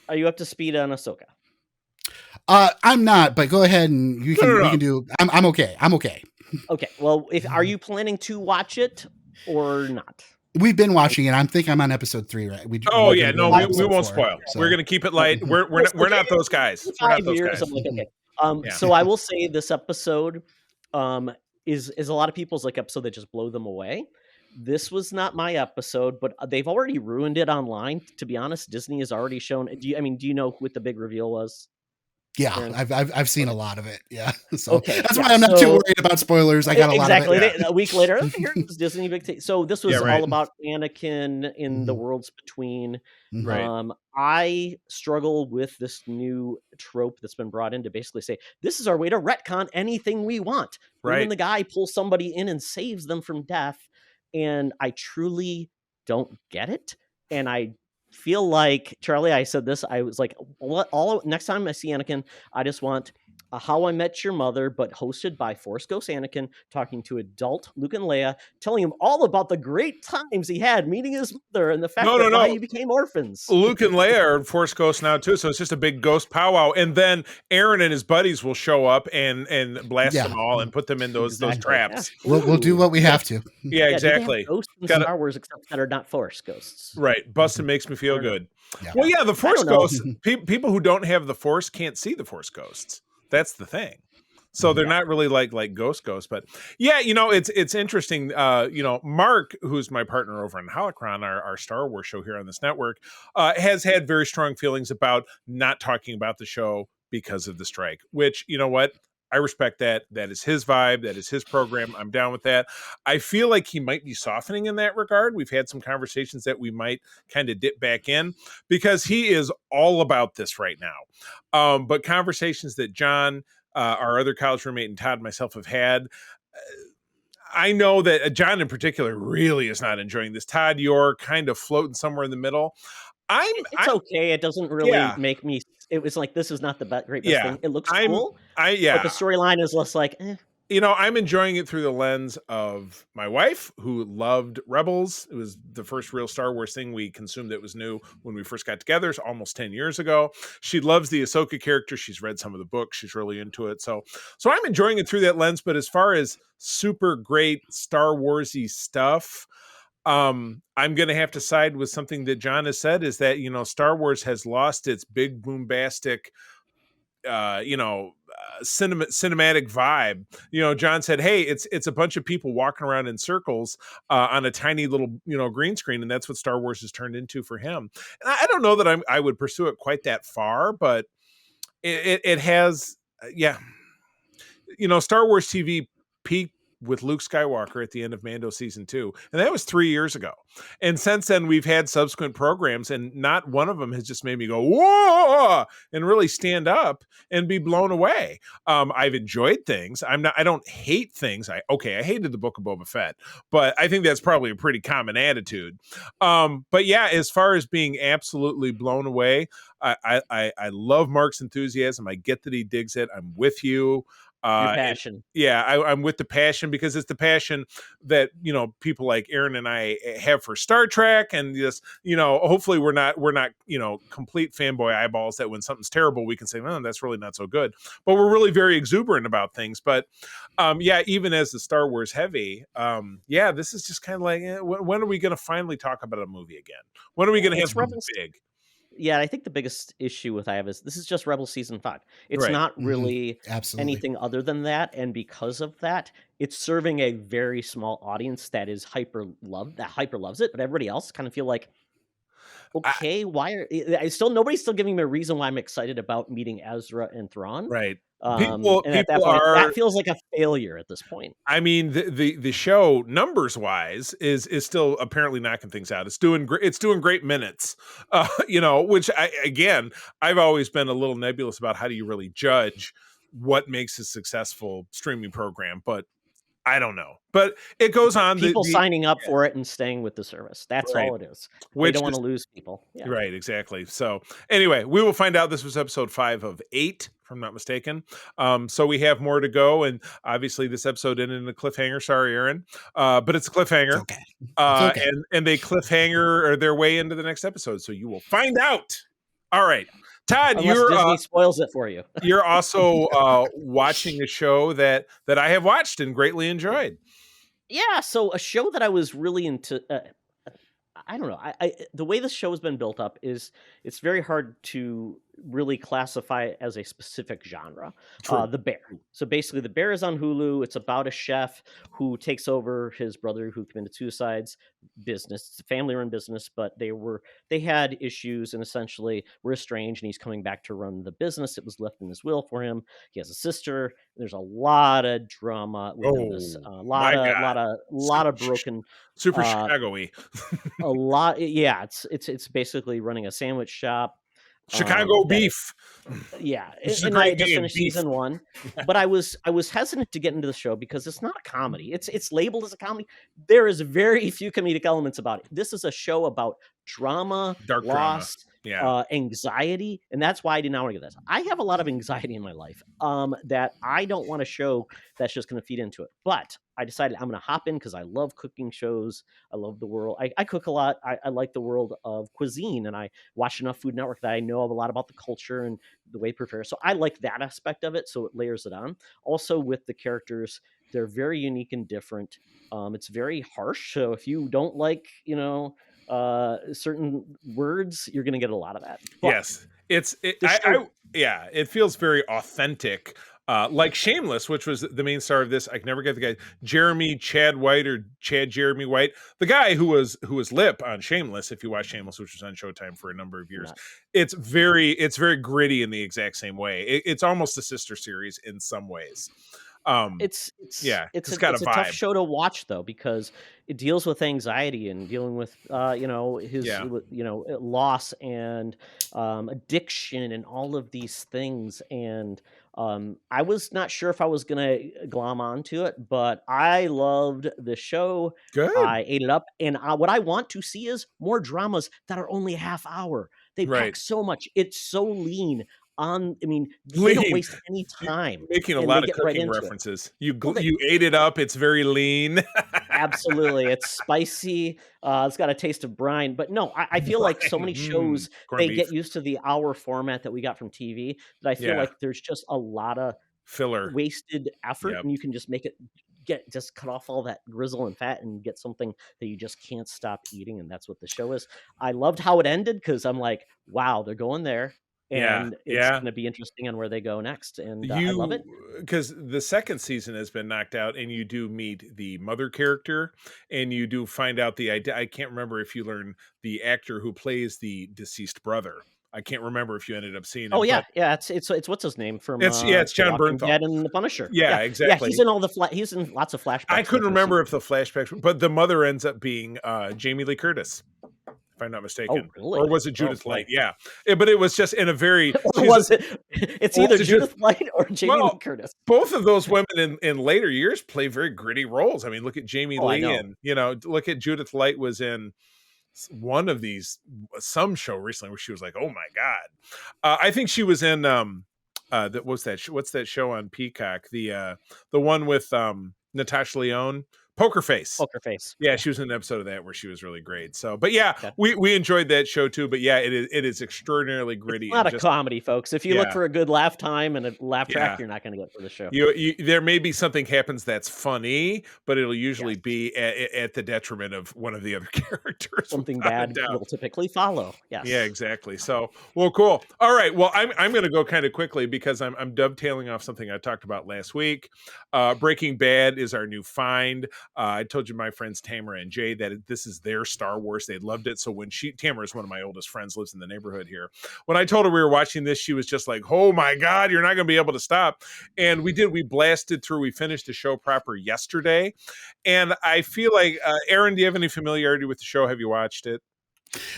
Are you up to speed on Ahsoka?
I'm not, but go ahead and you can
No.
we can do. I'm okay. I'm okay.
Okay. Well, are you planning to watch it or not?
We've been watching it. I think I'm on episode 3, right?
Oh
we're
yeah,
gonna
no,
go on
we
episode
won't
4,
spoil.
so.
We're gonna keep it light. We're not those guys. We're not
5
those
years.
guys.
I'm like, okay.
Yeah.
So I will say this episode is a lot of people's like episode that just blow them away. This was not my episode, but they've already ruined it online. To be honest, Disney has already shown. Do you know what the big reveal was?
Yeah,
Aaron?
I've seen a lot of it. Yeah, so
Okay,
that's
yeah,
why I'm not too
so-
worried about spoilers. I got a lot of
exactly.
it.
A week later, here's Disney big. So this was
Yeah, right.
all about Anakin in the worlds between.
Right.
I struggle with this new trope that's been brought in to basically say this is our way to retcon anything we want.
Right.
When the guy pulls somebody in and saves them from death, and I truly don't get it. And I feel like, Charlie, I said this. I was like, next time I see Anakin, I just want a How I Met Your Mother, but hosted by Force Ghost Anakin, talking to adult Luke and Leia, telling him all about the great times he had meeting his mother and the fact that why he became orphans.
Luke and Leia are Force Ghosts now too, so it's just a big ghost powwow. And then Aaron and his buddies will show up and blast
Yeah.
them all and put them in those traps.
Yeah.
We'll do what we have to.
Yeah,
Yeah, do they have
exactly.
ghosts in
Gotta-
Star Wars, except that are not Force ghosts.
Right. Bustin' makes me feel
I don't know.
good.
Yeah.
Well, yeah, the Force
don't know.
Ghosts, people who don't have the Force can't see the Force Ghosts. That's the thing. So they're not really like ghosts, but yeah, it's interesting. Mark, who's my partner over in Holocron, our Star Wars show here on this network, has had very strong feelings about not talking about the show because of the strike, which, you know what? I respect that. That is his vibe. That is his program. I'm down with that. I feel like he might be softening in that regard. We've had some conversations that we might kind of dip back in because he is all about this right now. But conversations that John, our other college roommate, and Todd and myself have had, I know that John in particular really is not enjoying this. Todd, you're kind of floating somewhere in the middle.
It's okay. It doesn't really make me. It was like, this is not the great best thing. It looks cool. But the storyline is less like,
I'm enjoying it through the lens of my wife, who loved Rebels. It was the first real Star Wars thing we consumed that was new when we first got together, almost 10 years ago. She loves the Ahsoka character. She's read some of the books. She's really into it. So I'm enjoying it through that lens. But as far as super great Star Warsy stuff, I'm going to have to side with something that John has said, is that, Star Wars has lost its big bombastic cinematic vibe. John said, hey, it's a bunch of people walking around in circles on a tiny little green screen, and that's what Star Wars has turned into for him. And I don't know that I would pursue it quite that far, but it has Star Wars TV peaked with Luke Skywalker at the end of Mando season 2, and that was 3 years ago. And since then, we've had subsequent programs, and not one of them has just made me go whoa and really stand up and be blown away. I've enjoyed things. I don't hate things. I hated the Book of Boba Fett, but I think that's probably a pretty common attitude. But yeah, as far as being absolutely blown away, I love Mark's enthusiasm. I get that he digs it. I'm with you.
Your passion.
I'm with the passion, because it's the passion that people like Aaron and I have for Star Trek, and just hopefully we're not complete fanboy eyeballs that when something's terrible we can say, oh, that's really not so good, but we're really very exuberant about things. But even as the Star Wars heavy, this is just kind of like, when are we going to finally talk about a movie again? When are we going to have something big?
Yeah, I think the biggest issue with I have is this is just Rebel season 5. It's
Right.
not really
Absolutely.
anything other than that, and because of that, it's serving a very small audience that is hyper loves it, but everybody else kind of feel like, okay, why are nobody's still giving me a reason why I'm excited about meeting Ezra and Thrawn.
Right.
And at that point, that feels like a failure at this point.
I mean, the show numbers wise is still apparently knocking things out. It's doing great minutes, which I've always been a little nebulous about how do you really judge what makes a successful streaming program, but I don't know. But it goes on.
People signing up for it and staying with the service. That's all it is. They don't want to lose people. Yeah.
Right, exactly. So anyway, we will find out. This was episode 5 of 8, if I'm not mistaken. So we have more to go. And obviously this episode ended in a cliffhanger. Sorry, Aaron. But it's a cliffhanger.
It's okay.
And they cliffhanger their way into the next episode. So you will find out. All right. Todd,
Unless Disney spoils it for you.
You're also watching a show that I have watched and greatly enjoyed.
Yeah, so a show that I was really into. I don't know. The way this show has been built up is it's very hard to really classify it as a specific genre. The Bear. So basically, The Bear is on Hulu. It's about a chef who takes over his brother who committed suicide's business. It's a family-run business, but they had issues and essentially were estranged, and he's coming back to run the business. It was left in his will for him. He has a sister. There's a lot of drama within this. A lot of broken.
Super Chicago-y.
A lot. Yeah, it's basically running a sandwich shop.
Chicago beef.
Yeah, and I just finished season 1, but I was hesitant to get into the show because it's not a comedy. It's labeled as a comedy. There is very few comedic elements about it. This is a show about drama,
dark
loss,
drama.
Anxiety, and that's why I did not want to get this. I have a lot of anxiety in my life that I don't want a show that's just going to feed into it. But I decided I'm going to hop in because I love cooking shows. I love the world. I cook a lot. I like the world of cuisine, and I watch enough Food Network that I know a lot about the culture and the way it prepares. So I like that aspect of it. So it layers it on. Also with the characters, they're very unique and different. It's very harsh. So if you don't like, certain words, you're going to get a lot of that. But
yes, it feels very authentic. Like Shameless, which was the main star of this. I can never get the guy, Chad Jeremy White, the guy who was Lip on Shameless. If you watch Shameless, which was on Showtime for a number of years, it's very gritty in the exact same way. It's almost a sister series in some ways.
It's a
vibe.
tough show to watch though, because it deals with anxiety and dealing with his loss and addiction and all of these things. And I was not sure if I was gonna glom onto it, but I loved the show.
Good.
I ate it up, and what I want to see is more dramas that are only a half hour. They pack so much. It's so lean. on. I mean, they
Lean.
don't waste any time.
Making a
and
lot
they
of
get right
cooking
into it.
references. You
Well,
you ate it up. It's very lean.
Absolutely. It's spicy. It's got a taste of brine. But no, I feel like so many shows,
Corned
they
beef.
get used to the hour format that we got from TV that I feel
Yeah.
like there's just a lot of
Filler.
wasted effort,
Yep.
and you can just just cut off all that grizzle and fat and get something that you just can't stop eating. And that's what the show is. I loved how it ended because I'm like, wow, they're going there.
Yeah,
And it's
yeah.
going to be interesting on where they go next. And I love it.
Because the second season has been knocked out, and you do meet the mother character, and you do find out the idea. I can't remember if you learn the actor who plays the deceased brother. I can't remember if you ended up seeing him.
Oh yeah, yeah. It's what's his name from?
It's John
Walking
Bernthal.
Dead and the Punisher.
Yeah, exactly.
He's in all the he's in lots of flashbacks.
I couldn't remember if the flashbacks, but the mother ends up being Jamie Lee Curtis, if I'm not mistaken.
Oh, really?
Or was it Judith
boy.
Light? Yeah. But it was just in a very.
Or was it? It's
Or
either
was it
Judith Light or Jamie
Well,
Lee Curtis.
Both of those women in later years play very gritty roles. I mean, look at Jamie
Oh, I
Lee,
know.
and look at Judith Light was in one of these some show recently where she was like, oh my god. I think she was in what's that show on Peacock, the one with Natasha Lyonne, Poker Face.
Poker Face.
Yeah, she was in an episode of that where she was really great. So, but yeah,
Okay.
we enjoyed that show too. But yeah, it is extraordinarily gritty.
It's not
and
a
just-
comedy, folks. If you look
Yeah.
for a good laugh time and a laugh track,
Yeah.
you're not going to get for the show.
There may be something happens that's funny, but it'll usually
Yes.
be at the detriment of one of the other characters.
Something
without a
bad
doubt.
will typically follow. Yes.
Yeah, exactly. So, well, cool. All right. Well, I'm going to go kind of quickly because I'm dovetailing off something I talked about last week. Breaking Bad is our new find. I told you my friends Tamara and Jay that this is their Star Wars. They loved it. So when Tamara is one of my oldest friends, lives in the neighborhood here. When I told her we were watching this, she was just like, "Oh my God, you're not going to be able to stop." And we did. We blasted through. We finished the show proper yesterday, and I feel like Aaron, do you have any familiarity with the show? Have you watched it?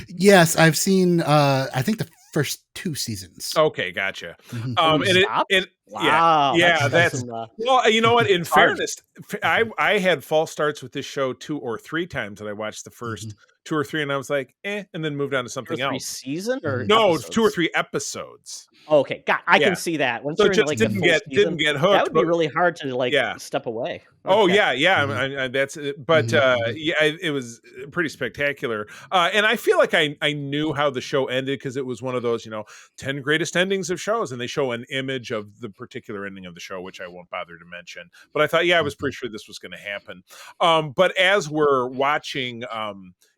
Yes, I've seen. I think the first 2 seasons.
Okay, gotcha.
Mhm.
And
Stop?
it
Wow.
yeah, that's
some,
well, you know what? In
hard.
fairness, I had false starts with this show 2 or 3 times, and I watched the first 2 or 3, and I was like, and then moved on to something
2 or 3
else.
season or
No,
episodes?
2 or 3 episodes.
Oh, okay, I
Yeah.
can see that. Once
So
you're in
just
like the
didn't
full
get
season,
hooked.
that would be
but-
really hard to
Yeah.
step away.
Oh
Okay.
yeah,
Mhm.
I that's it. But
Mhm.
it was pretty spectacular. And I feel like I knew how the show ended because it was one of those 10 greatest endings of shows, and they show an image of the particular ending of the show, which I won't bother to mention. But I thought, I was pretty sure this was going to happen. But as we're watching,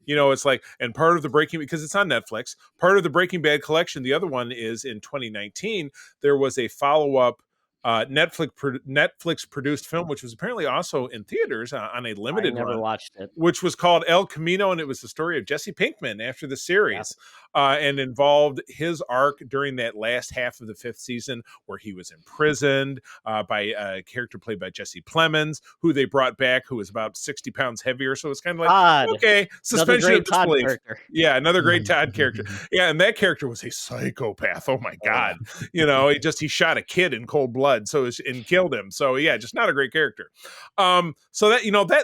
it's like, and part of the because it's on Netflix, part of the Breaking Bad collection. The other one is in 2019. There was a follow-up Netflix produced film, which was apparently also in theaters on a
I
limited
never
run,
watched it.
which was called El Camino, and it was the story of Jesse Pinkman after the series, and involved his arc during that last half of the 5th season, where he was imprisoned by a character played by Jesse Plemons, who they brought back, who was about 60 pounds heavier. So it's kind of like,
Todd.
okay,
Another
suspension
great
of
Todd
disbelief.
character.
Yeah, another great
Mhm.
Todd character. Yeah, and that character was a psychopath. Oh my God. He shot a kid in cold blood, and killed him. So yeah, just not a great character. So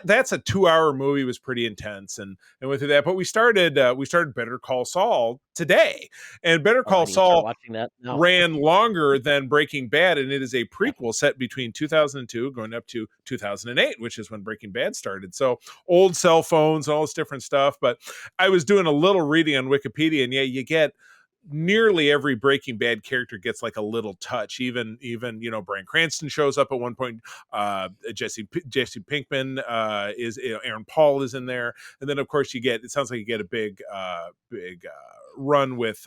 that's a 2-hour movie, was pretty intense, and went through that. But we started Better Call Saul today, and Better
I
Call
need to start
Saul
watching that now.
ran longer than Breaking Bad, and it is a prequel set between 2002 going up to 2008, which is when Breaking Bad started. So old cell phones and all this different stuff. But I was doing a little reading on Wikipedia, and you get nearly every Breaking Bad character gets like a little touch. Even Bryan Cranston shows up at one point. Jesse Pinkman is Aaron Paul is in there, and then of course it sounds like you get a big run with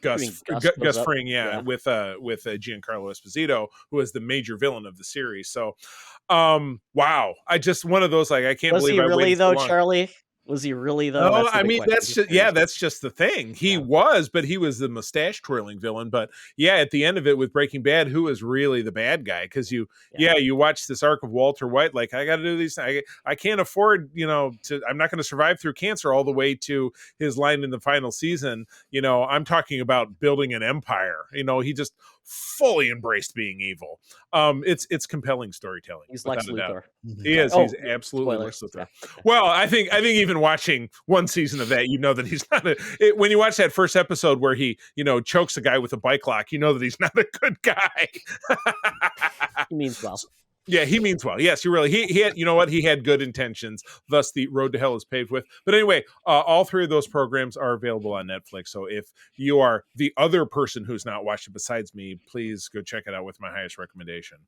Gus
mean Gus
Gus
goes up?
Fring,
Yeah.
with Giancarlo Esposito, who is the major villain of the series. So, wow, I just one of those, like, I can't
Was
believe
he
I
really
waited
though,
so long.
Charlie? Was he really though?
No,
That's the
I
big
mean
question.
that's just the thing. He
Yeah.
was, but he was the mustache twirling villain. But yeah, at the end of it with Breaking Bad, who is really the bad guy? Because you watch this arc of Walter White, like, I got to do these. I can't afford, I'm not going to survive through cancer, all the way to his line in the final season. I'm talking about building an empire. He just fully embraced being evil. It's compelling storytelling.
He's
without
Lex
a doubt.
Luthor.
He is.
Oh,
He's absolutely Lex
spoilers.
Luthor.
Yeah.
Well, I think even watching one season of that, you know that he's not when you watch that first episode where he, chokes a guy with a bike lock, you know that he's not a good guy.
He means well.
Yeah, he means well. Yes, he had, he had good intentions. Thus, the road to hell is paved with. But anyway, all three of those programs are available on Netflix. So if you are the other person who's not watched it besides me, please go check it out with my highest recommendation.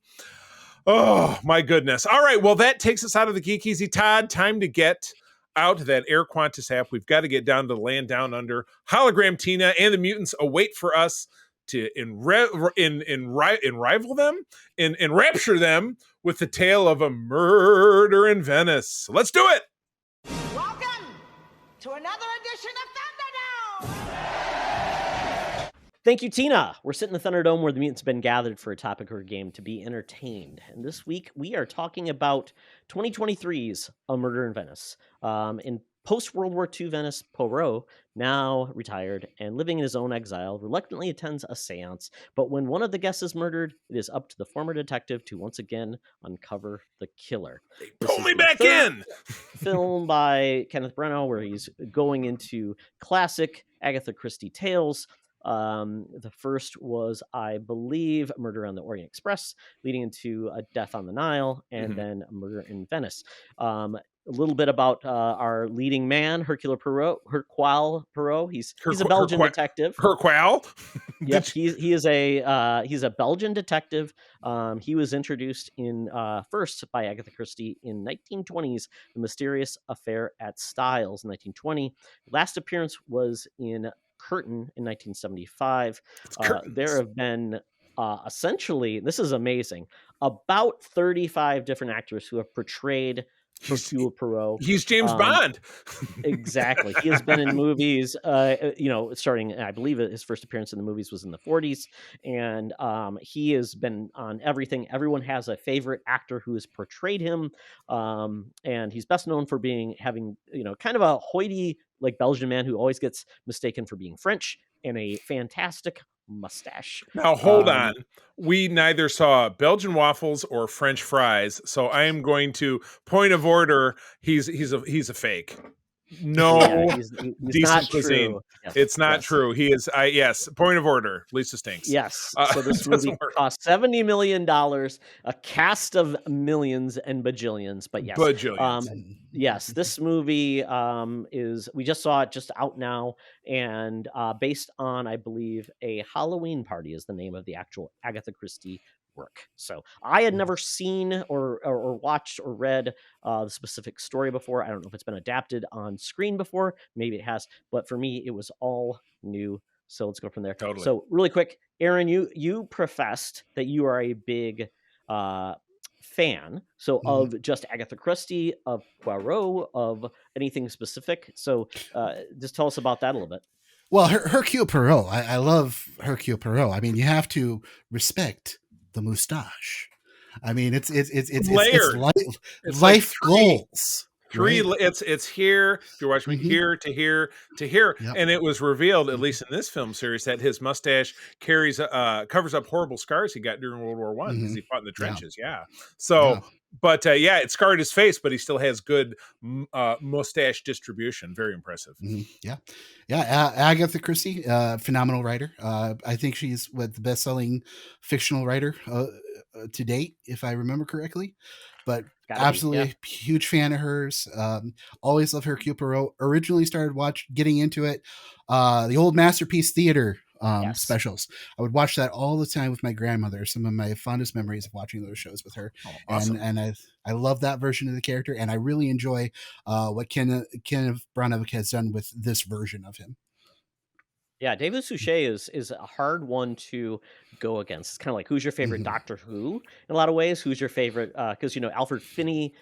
Oh, my goodness. All right, well, that takes us out of the Geek Easy. Todd, time to get out that Air Qantas app. We've got to get down to the land down under. Hologram Tina and the mutants await for us to enrival them, enrapture them with the tale of a murder in Venice. Let's do it.
Welcome to another edition of Thunderdome.
Thank you, Tina. We're sitting in the Thunderdome where the mutants have been gathered for a topic or a game to be entertained. And this week we are talking about 2023's A Murder in Venice. In post-World War II Venice, Poirot, now retired and living in his own exile, reluctantly attends a seance. But when one of the guests is murdered, it is up to the former detective to once again uncover the killer.
Pull me back in!
Film by Kenneth Branagh, where he's going into classic Agatha Christie tales. The first was, I believe, Murder on the Orient Express, leading into a Death on the Nile, and then a Murder in Venice. A little bit about our leading man, Hercule Poirot. He's a Belgian detective.
Hercule?
Yep, he's a Belgian detective. He was introduced in first by Agatha Christie in 1920's The Mysterious Affair at Styles in 1920. Last appearance was in Curtain in 1975. There have been essentially, this is amazing, about 35 different actors who have portrayed Hercule Poirot.
He's James Bond.
Exactly. He has been in movies, starting, I believe his first appearance in the movies was in the 40s. And he has been on everything. Everyone has a favorite actor who has portrayed him. And he's best known for having kind of a hoity, like Belgian man who always gets mistaken for being French, and a fantastic mustache.
Now hold on. We neither saw Belgian waffles or French fries, so I am going to point of order. He's a fake. No,
he's
decent
not
cuisine.
True. Yes,
it's not
yes.
true. He is. Yes. Point of order. Lisa stinks.
Yes. So this movie cost $70 million, a cast of millions and bajillions. But yes, yes, this movie we just saw it, just out now, and based on, I believe, a Halloween Party is the name of the actual Agatha Christie work. So I had never seen or watched or read the specific story before. I don't know if it's been adapted on screen before. Maybe it has, but for me, it was all new. So let's go from there.
Totally.
So really quick, Aaron, you professed that you are a big fan. So of just Agatha Christie, of Poirot, of anything specific. So just tell us about that a little bit.
Well, Hercule Poirot. I love Hercule Poirot. I mean, you have to respect the mustache. I mean, it's
layered.
It's life goals.
Three.
Right?
It's here. If you're watching here to here to here,
Yep.
and it was revealed, at least in this film series, that his mustache covers up horrible scars he got during World War I because he fought in the trenches. Yeah. So. Yeah. But it scarred his face, but he still has good mustache distribution. Very impressive.
Yeah. Agatha Christie, phenomenal writer. I think she's the best-selling fictional writer to date, if I remember correctly. But absolutely huge fan of hers. Always love Hercule Poirot. Originally started getting into it. The old Masterpiece Theater specials. I would watch that all the time with my grandmother. Some of my fondest memories of watching those shows with her.
Oh, awesome.
And I love that version of the character, and I really enjoy what Kenneth Branagh has done with this version of him.
Yeah, David Suchet is a hard one to go against. It's kind of like, who's your favorite Doctor Who in a lot of ways? Who's your favorite? Because Albert Finney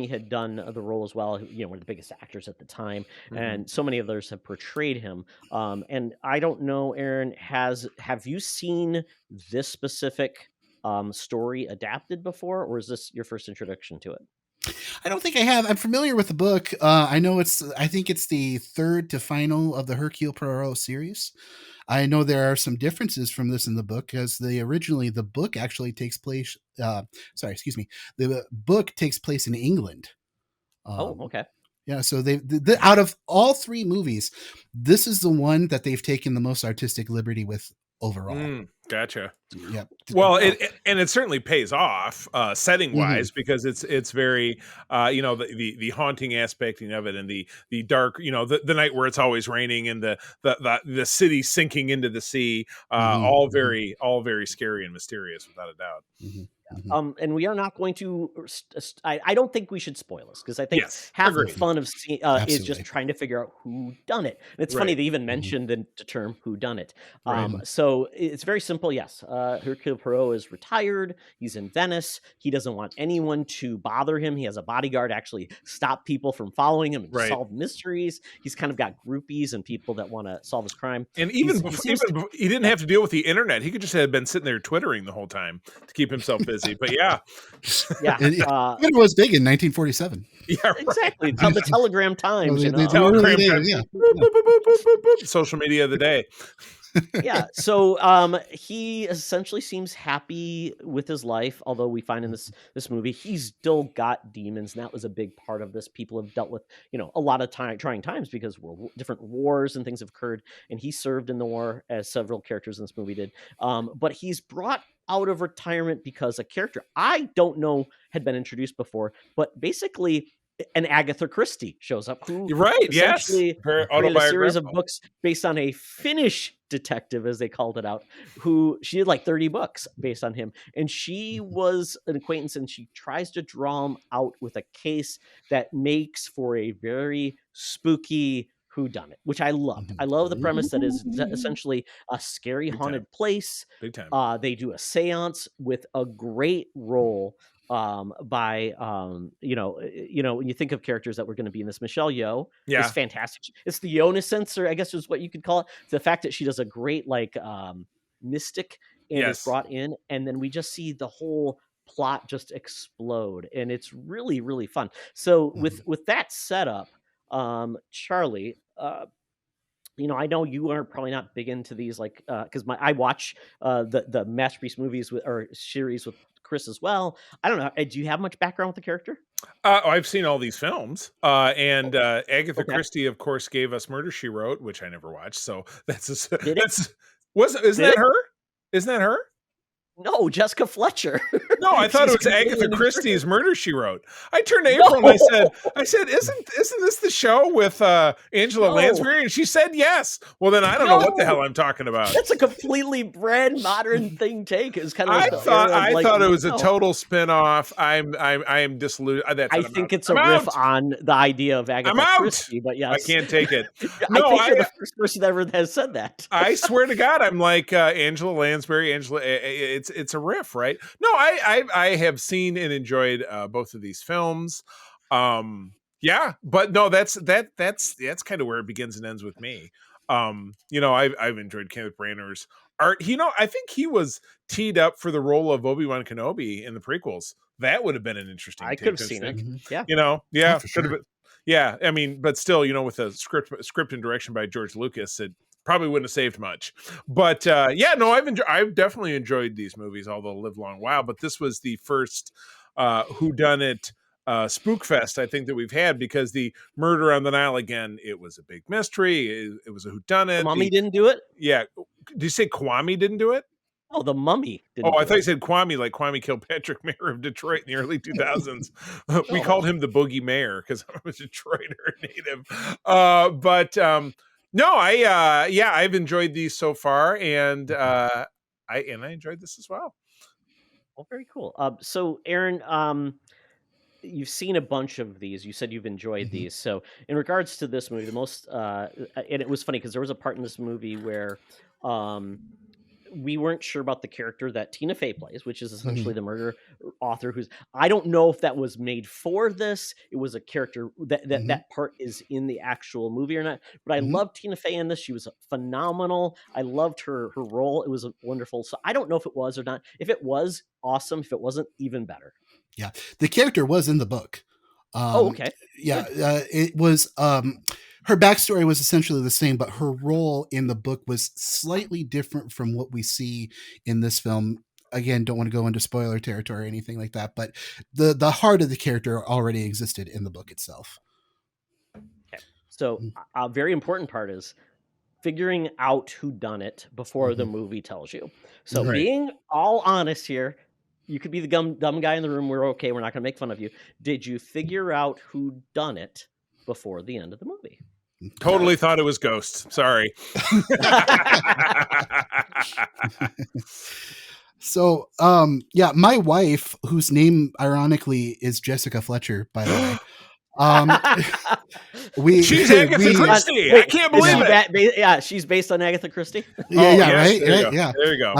had done the role as well. One of the biggest actors at the time, and so many others have portrayed him. And I don't know, Aaron, have you seen this specific story adapted before, or is this your first introduction to it?
I don't think I have. I'm familiar with the book. I know I think it's the third to final of the Hercule Poirot series. I know there are some differences from this in the book because the book actually takes place. Excuse me. The book takes place in England.
Okay.
Yeah, so out of all three movies, this is the one that they've taken the most artistic liberty with overall.
Gotcha.
Yeah.
Well, it certainly pays off setting wise because it's very the haunting aspect of it and the dark, the night where it's always raining and the city sinking into the sea, all very scary and mysterious without a doubt.
And we are not going to. I don't think we should spoil this because I think half
agreed.
the fun of is just trying to figure out who done it. And it's funny they even mentioned the term "who done it." So it's very simple. Yes, Hercule Poirot is retired. He's in Venice. He doesn't want anyone to bother him. He has a bodyguard to actually stop people from following him and solve mysteries. He's kind of got groupies and people that want to solve his crime.
And even before, he didn't have to deal with the internet. He could just have been sitting there twittering the whole time to keep himself busy. But
it was big in 1947.
Yeah, right. Exactly. The Telegram Times,
Telegram Times. Social media of the day.
Yeah, so he essentially seems happy with his life, although we find in this movie he's still got demons, and that was a big part of this. People have dealt with a lot of trying times because different wars and things have occurred, and he served in the war as several characters in this movie did. But he's brought out of retirement because a character I don't know had been introduced before, but basically an Agatha Christie shows up who essentially created a series of books based on a Finnish detective, as they called it out, who she did like 30 books based on him. And she was an acquaintance and she tries to draw him out with a case that makes for a very spooky whodunit, which I loved. I love the premise that is essentially a scary haunted place.
Big time.
They do a seance with a great role by when you think of characters that were going to be in this, Michelle Yeoh is fantastic. It's the Yeoh-ness, or I guess is what you could call it. The fact that she does a great mystic and is brought in, and then we just see the whole plot just explode, and it's really, really fun. So with that setup, Charlie, I know you are probably not big into these, because I watch the Masterpiece movies or series with Chris as well. I don't know. Do you have much background with the character?
I've seen all these films, and Agatha Christie, of course, gave us Murder, She Wrote, which I never watched. So isn't that her? Isn't that her?
No, Jessica Fletcher.
No, I thought it was Agatha Christie's Murder, She Wrote. I turned to April and I said, isn't this the show with Angela Lansbury? And she said yes. Well, then I don't know what the hell I'm talking about.
That's a completely brand modern thing take. It's kind of
I thought it was a total spin-off. I am disillusioned.
I think it's a riff on the idea of Agatha Christie, but yes.
I can't take it.
No, I think you're the first person that ever has said that.
I swear to God, I'm like Angela Lansbury. It's a riff, right? No, I have seen and enjoyed both of these films. But no, that's kind of where it begins and ends with me. I've enjoyed Kenneth Branagh's art. I think he was teed up for the role of Obi-Wan Kenobi in the prequels. That would have been an interesting.
I could have seen it. Yeah,
could have been. Yeah, I mean, but still, with a script and direction by George Lucas, it probably wouldn't have saved much. But I've definitely enjoyed these movies, although live long while. But this was the first whodunit spook fest I think that we've had, because the Murder on the Nile, again, it was a big mystery. It was a whodunit.
The Mummy didn't do it?
Yeah. Did you say Kwame didn't do it?
Oh, the Mummy didn't.
Oh, I thought you said Kwame, like Kwame Kilpatrick, mayor of Detroit in the early 2000s. We called him the Boogie Mayor because I'm a Detroiter native. No, I've enjoyed these so far, and I enjoyed this as well.
Well, very cool. So, Aaron, you've seen a bunch of these. You said you've enjoyed these. So, in regards to this movie, the most, and it was funny because there was a part in this movie where, we weren't sure about the character that Tina Fey plays, which is essentially the murder author. I don't know if that was made for this. It was a character that part is in the actual movie or not. But I loved Tina Fey in this. She was phenomenal. I loved her role. It was wonderful. So I don't know if it was or not. If it was, awesome. If it wasn't, even better.
Yeah, the character was in the book.
Oh,
Um,
okay.
yeah,
Good.
it was. Her backstory was essentially the same, but her role in the book was slightly different from what we see in this film. Again, don't want to go into spoiler territory or anything like that, but the heart of the character already existed in the book itself.
Okay. So a very important part is figuring out who done it before the movie tells you. So
Right.
being all honest here, you could be the dumb guy in the room. We're okay. We're not going to make fun of you. Did you figure out who done it before the end of the movie?
Totally thought it was Ghost. Sorry.
So, yeah, my wife, whose name ironically is Jessica Fletcher, by the way.
She's Agatha Christie. I can't believe it.
Yeah, she's based on Agatha Christie.
Yeah, right.
There
Yeah,
there you go.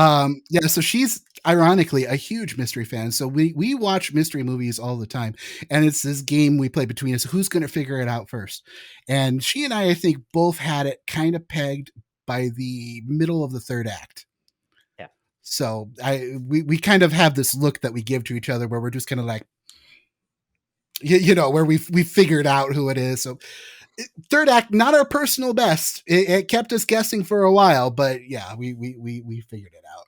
yeah. So she's ironically a huge mystery fan. So we watch mystery movies all the time, and it's this game we play between us. Who's going to figure it out first? And she and I think, both had it kind of pegged by the middle of the third act.
Yeah.
So we kind of have this look that we give to each other where we're just kind of like, where we figured out who it is. So third act, not our personal best. It kept us guessing for a while, but yeah, we figured it out.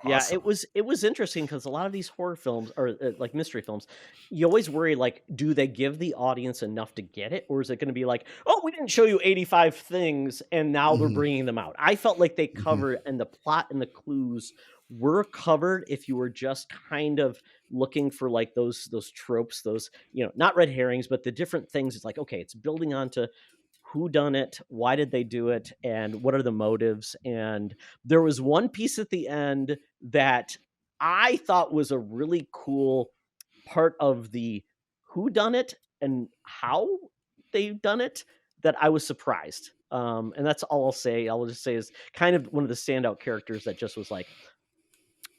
Yeah,
Awesome.
it was interesting because a lot of these horror films or like mystery films, you always worry like, do they give the audience enough to get it, or is it going to be like, oh, we didn't show you 85 things and now they're bringing them out? I felt like they covered and the plot and the clues were covered if you were just kind of looking for like those tropes, those not red herrings, but the different things. It's like, okay, it's building onto who done it, why did they do it, and what are the motives. And there was one piece at the end that I thought was a really cool part of the who done it and how they've done it that I was surprised. And that's all I'll say. I'll just say is kind of one of the standout characters that just was like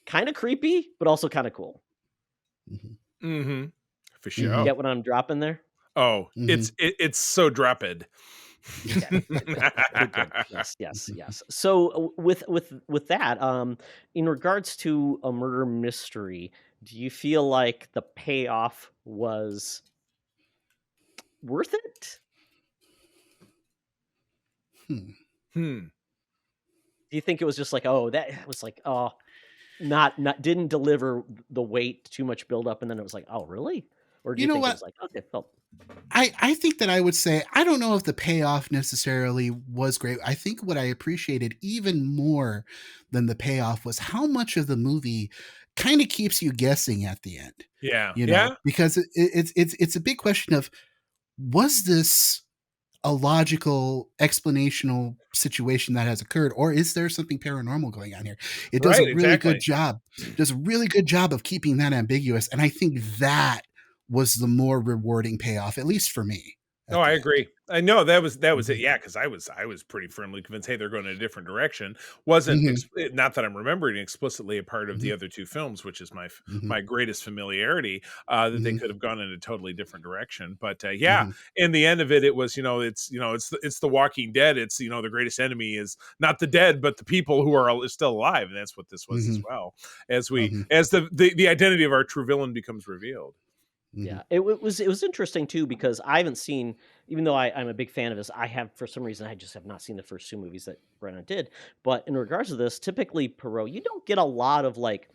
kind of creepy, but also kind of cool.
For sure.
You get what I'm dropping there?
Oh, it's so dropped.
Okay. Good. Yes. So with that, in regards to a murder mystery, do you feel like the payoff was worth it? Do you think it was just like, oh, that was like, oh, not didn't deliver the weight, too much build up, and then it was like, oh, really? Or do you think it was like, okay, well,
I think that I would say, I don't know if the payoff necessarily was great. I think what I appreciated even more than the payoff was how much of the movie kind of keeps you guessing at the end.
Yeah.
Because it's a big question of, was this a logical explanational situation that has occurred, or is there something paranormal going on here? It does a really good job. Does a really good job of keeping that ambiguous, and I think that was the more rewarding payoff, at least for me.
Oh, I agree. I know that was it. Yeah, because I was pretty firmly convinced, hey, they're going in a different direction. Wasn't not that I'm remembering explicitly a part of the other two films, which is my greatest familiarity, that they could have gone in a totally different direction. But in the end of it, it was it's the Walking Dead. It's the greatest enemy is not the dead, but the people who are still alive, and that's what this was as well. As the identity of our true villain becomes revealed.
Yeah, it was interesting too, because I haven't seen, even though I'm a big fan of this, I have, for some reason, I just have not seen the first two movies that Brenna did. But in regards to this, typically Perot, you don't get a lot of like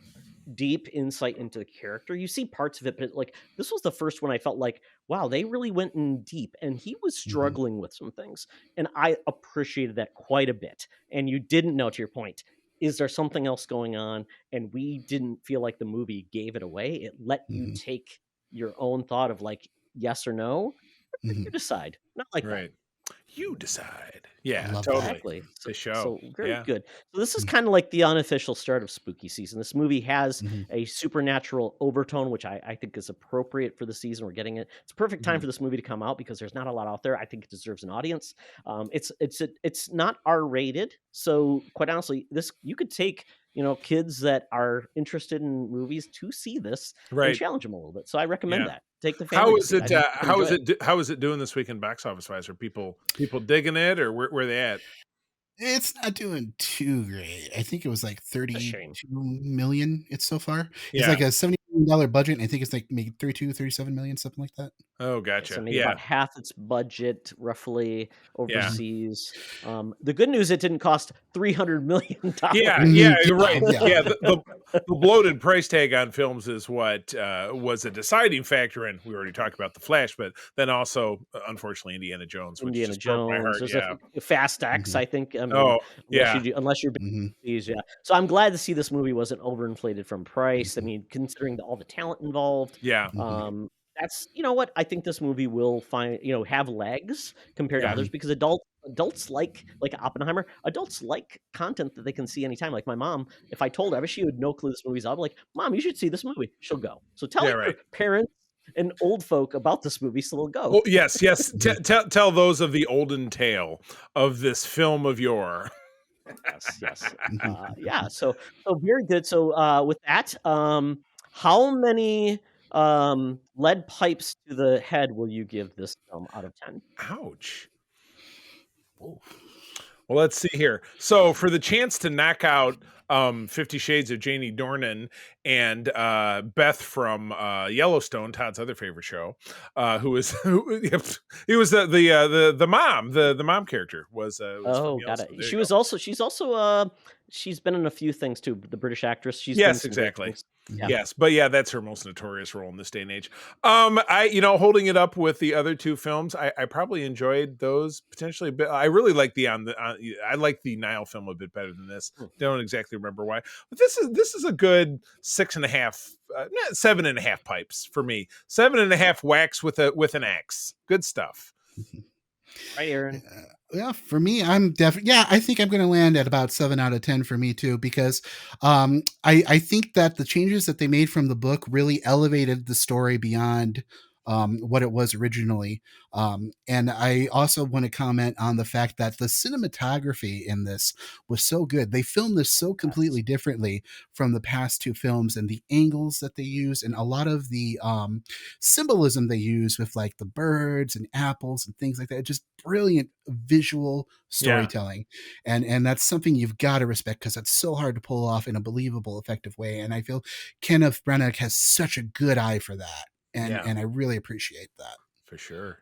deep insight into the character. You see parts of it, but like this was the first one I felt like, wow, they really went in deep, and he was struggling with some things, and I appreciated that quite a bit. And you didn't know, to your point, is there something else going on? And we didn't feel like the movie gave it away. It let you take your own thought of like yes or no. You decide. Not like
right. You decide. Yeah,
love
totally.
Exactly.
The show.
So very good. So this is kind of like the unofficial start of spooky season. This movie has a supernatural overtone, which I think is appropriate for the season. We're getting it. It's a perfect time for this movie to come out because there's not a lot out there. I think it deserves an audience. It's not R-rated, so quite honestly, this you could take kids that are interested in movies to see this and challenge them a little bit. So I recommend that. Take the family.
How is it doing this weekend box office wise? Are people digging it, or where are they at?
It's not doing too great. I think it was like 32 million. It's so far. It's like a $70 million million budget, and I think it's like maybe 37 million, something like that.
Oh, gotcha.
So maybe
Yeah.
about half its budget, roughly,
Yeah.
overseas. The good news, it didn't cost $300 million.
Yeah, you're right. Yeah, the bloated price tag on films is what was a deciding factor in. We already talked about The Flash, but then also, unfortunately, Indiana Jones, which just broke my heart.
There's
Yeah.
a Fast X, I think. I mean,
Oh, yeah.
unless you're yeah. So I'm glad to see this movie wasn't overinflated from price. I mean, considering all the talent involved.
Yeah.
That's, you know what, I think this movie will have legs compared to
Yeah.
others, because adults like Oppenheimer, adults like content that they can see anytime. Like my mom, if I told her, she would no clue this movie's out, I'm like, Mom, you should see this movie. She'll go. So tell your parents and old folk about this movie so they'll go.
Oh, yes. Tell those of the olden tale of this film of yore.
Yes. Yeah. So very good. So with that, how many lead pipes to the head will you give this film out of 10?
Ouch. Well, let's see here. So for the chance to knock out 50 Shades of Janie Dornan and Beth from Yellowstone, Todd's other favorite show, he was the mom, the mom character was from
Got it.
Yellowstone.
She's been in a few things too. The British actress. She's
Yes,
been in some great
exactly.
things. Yeah.
Yes, but yeah, that's her most notorious role in this day and age. Holding it up with the other two films, I probably enjoyed those potentially a bit. I really like I like the Nile film a bit better than this. Don't exactly remember why, but this is a good 6.5, 7.5 pipes for me. 7.5 whacks with an axe. Good stuff.
Right, Aaron.
Yeah, for me, I'm definitely. Yeah, I think I'm going to land at about 7 out of 10 for me too, because I think that the changes that they made from the book really elevated the story beyond what it was originally. And I also want to comment on the fact that the cinematography in this was so good. They filmed this so completely differently from the past two films, and the angles that they use, and a lot of the symbolism they use with like the birds and apples and things like that. Just brilliant visual storytelling. And that's something you've got to respect, because it's so hard to pull off in a believable, effective way. And I feel Kenneth Branagh has such a good eye for that. And I really appreciate that.
For sure.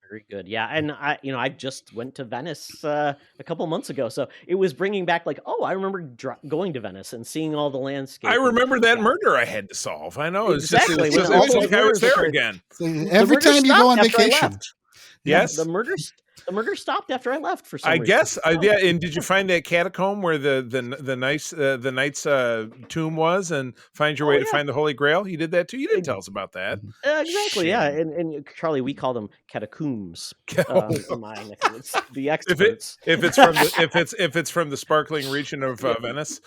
Very good. Yeah. And I just went to Venice a couple months ago. So it was bringing back I remember going to Venice and seeing all the landscape.
I remember that murder I had to solve. I know.
Exactly.
It was like I was there again.
So every time you go on vacation.
Yes.
The murder stopped after I left for some reason.
Guess. And did you find that catacomb where the knight's tomb was, and find your way to find the Holy Grail? You did that too. You didn't tell us about that.
Exactly. Yeah. And Charlie, we call them catacombs. In my neck of woods. The experts.
If it's from the sparkling region of Venice.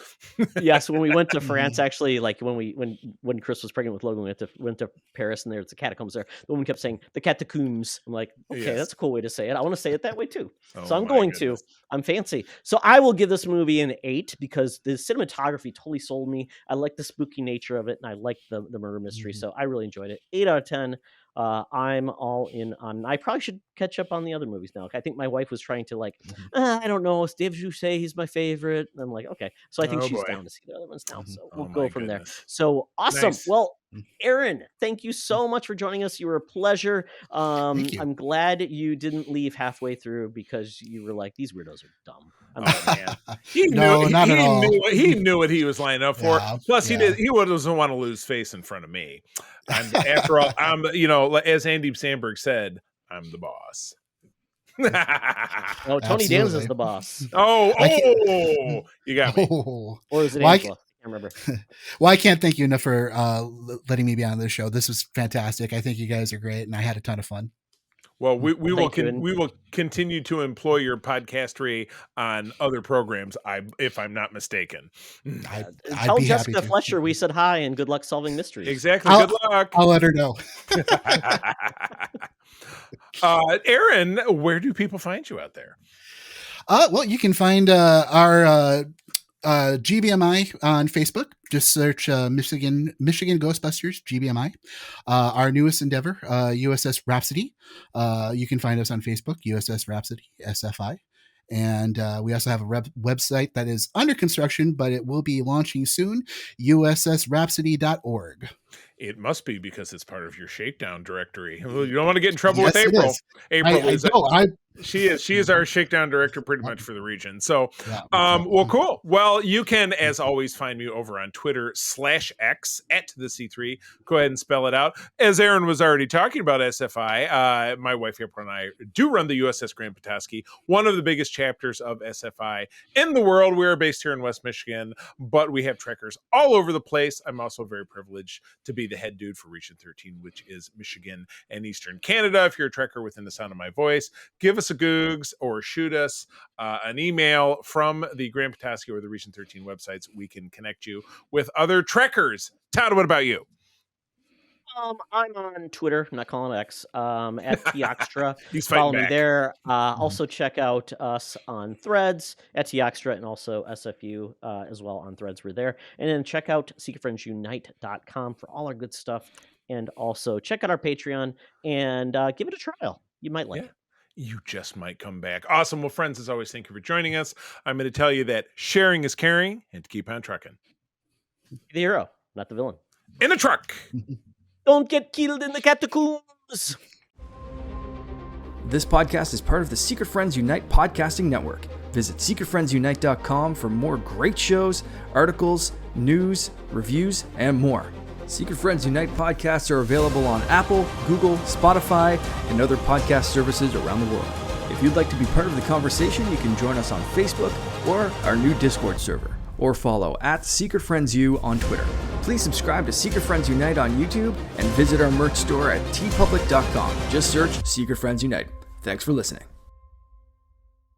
Yes. When we went to France, actually, like when Chris was pregnant with Logan, we went to Paris, and there's the catacombs there. The woman kept saying the catacombs. I'm like, okay, that's a cool way to say it. I want to say it that way too. So I'm going to. I'm fancy. So I will give this movie an 8, because the cinematography totally sold me. I like the spooky nature of it, and I like the murder mystery. So I really enjoyed it. 8 out of 10. I'm all in on. I probably should catch up on the other movies now. I think my wife was trying to I don't know. Dave Jouset, he's my favorite. And I'm like, okay. So I think she's down to see the other ones now. So we'll go from there. So awesome.
Nice.
Well, Aaron, thank you so much for joining us. You were a pleasure. I'm glad you didn't leave halway through, because you were like, these weirdos are dumb.
Man. He knew what he was lining up for.
Yeah,
Plus, he doesn't want to lose face in front of me. And after all, I'm as Andy Samberg said, I'm the boss.
Oh, Tony Danza's the boss.
You got me.
Or is it Angela? I can't remember.
Well, I can't thank you enough for letting me be on this show. This was fantastic. I think you guys are great, and I had a ton of fun.
Well, we will continue to employ your podcastery on other programs, if I'm not mistaken.
Tell Jessica Fletcher we said hi and good luck solving mysteries.
Exactly. Good luck.
I'll let her know.
Aaron, where do people find you out there?
Well, you can find our GBMI on Facebook. Just search Michigan Ghostbusters GBMI. Our newest endeavor, USS Rhapsody. You can find us on Facebook, USS Rhapsody SFI. And we also have a website that is under construction, but it will be launching soon, ussrhapsody.org.
It must be because it's part of your shakedown directory. You don't want to get in trouble
Yes,
with
it
April.
is.
April she is our shakedown director pretty much for the region. So, well, cool. Well, you can, as always, find me over on Twitter /X at the C3. Go ahead and spell it out. As Aaron was already talking about SFI, my wife April and I do run the USS Grand Petoskey, one of the biggest chapters of SFI in the world. We're based here in West Michigan, but we have trekkers all over the place. I'm also very privileged to be the head dude for Region 13, which is Michigan and Eastern Canada. If you're a trekker within the sound of my voice, give us a googs or shoot us an email from the Grand Petoskey or the Region 13 websites. We can connect you with other trekkers. Todd, what about you?
I'm on Twitter, I'm not calling it X, at Tioxtra.
He's fighting
Follow me
back.
there. Also check out us on Threads at Tioxtra and also SFU as well on Threads. We're there. And then check out secretfriendsunite.com for all our good stuff. And also check out our Patreon and give it a trial. You might like it.
You just might come back. Awesome. Well, friends, as always, thank you for joining us. I'm going to tell you that sharing is caring and to keep on trucking.
Be the hero, not the villain.
In a truck.
Don't get killed in the catacombs.
This podcast is part of the Secret Friends Unite podcasting network. Visit secretfriendsunite.com for more great shows, articles, news, reviews, and more. Secret Friends Unite podcasts are available on Apple, Google, Spotify, and other podcast services around the world. If you'd like to be part of the conversation, you can join us on Facebook or our new Discord server, or follow at Secret Friends U on Twitter. Please subscribe to Secret Friends Unite on YouTube and visit our merch store at tpublic.com. Just search Secret Friends Unite. Thanks for listening.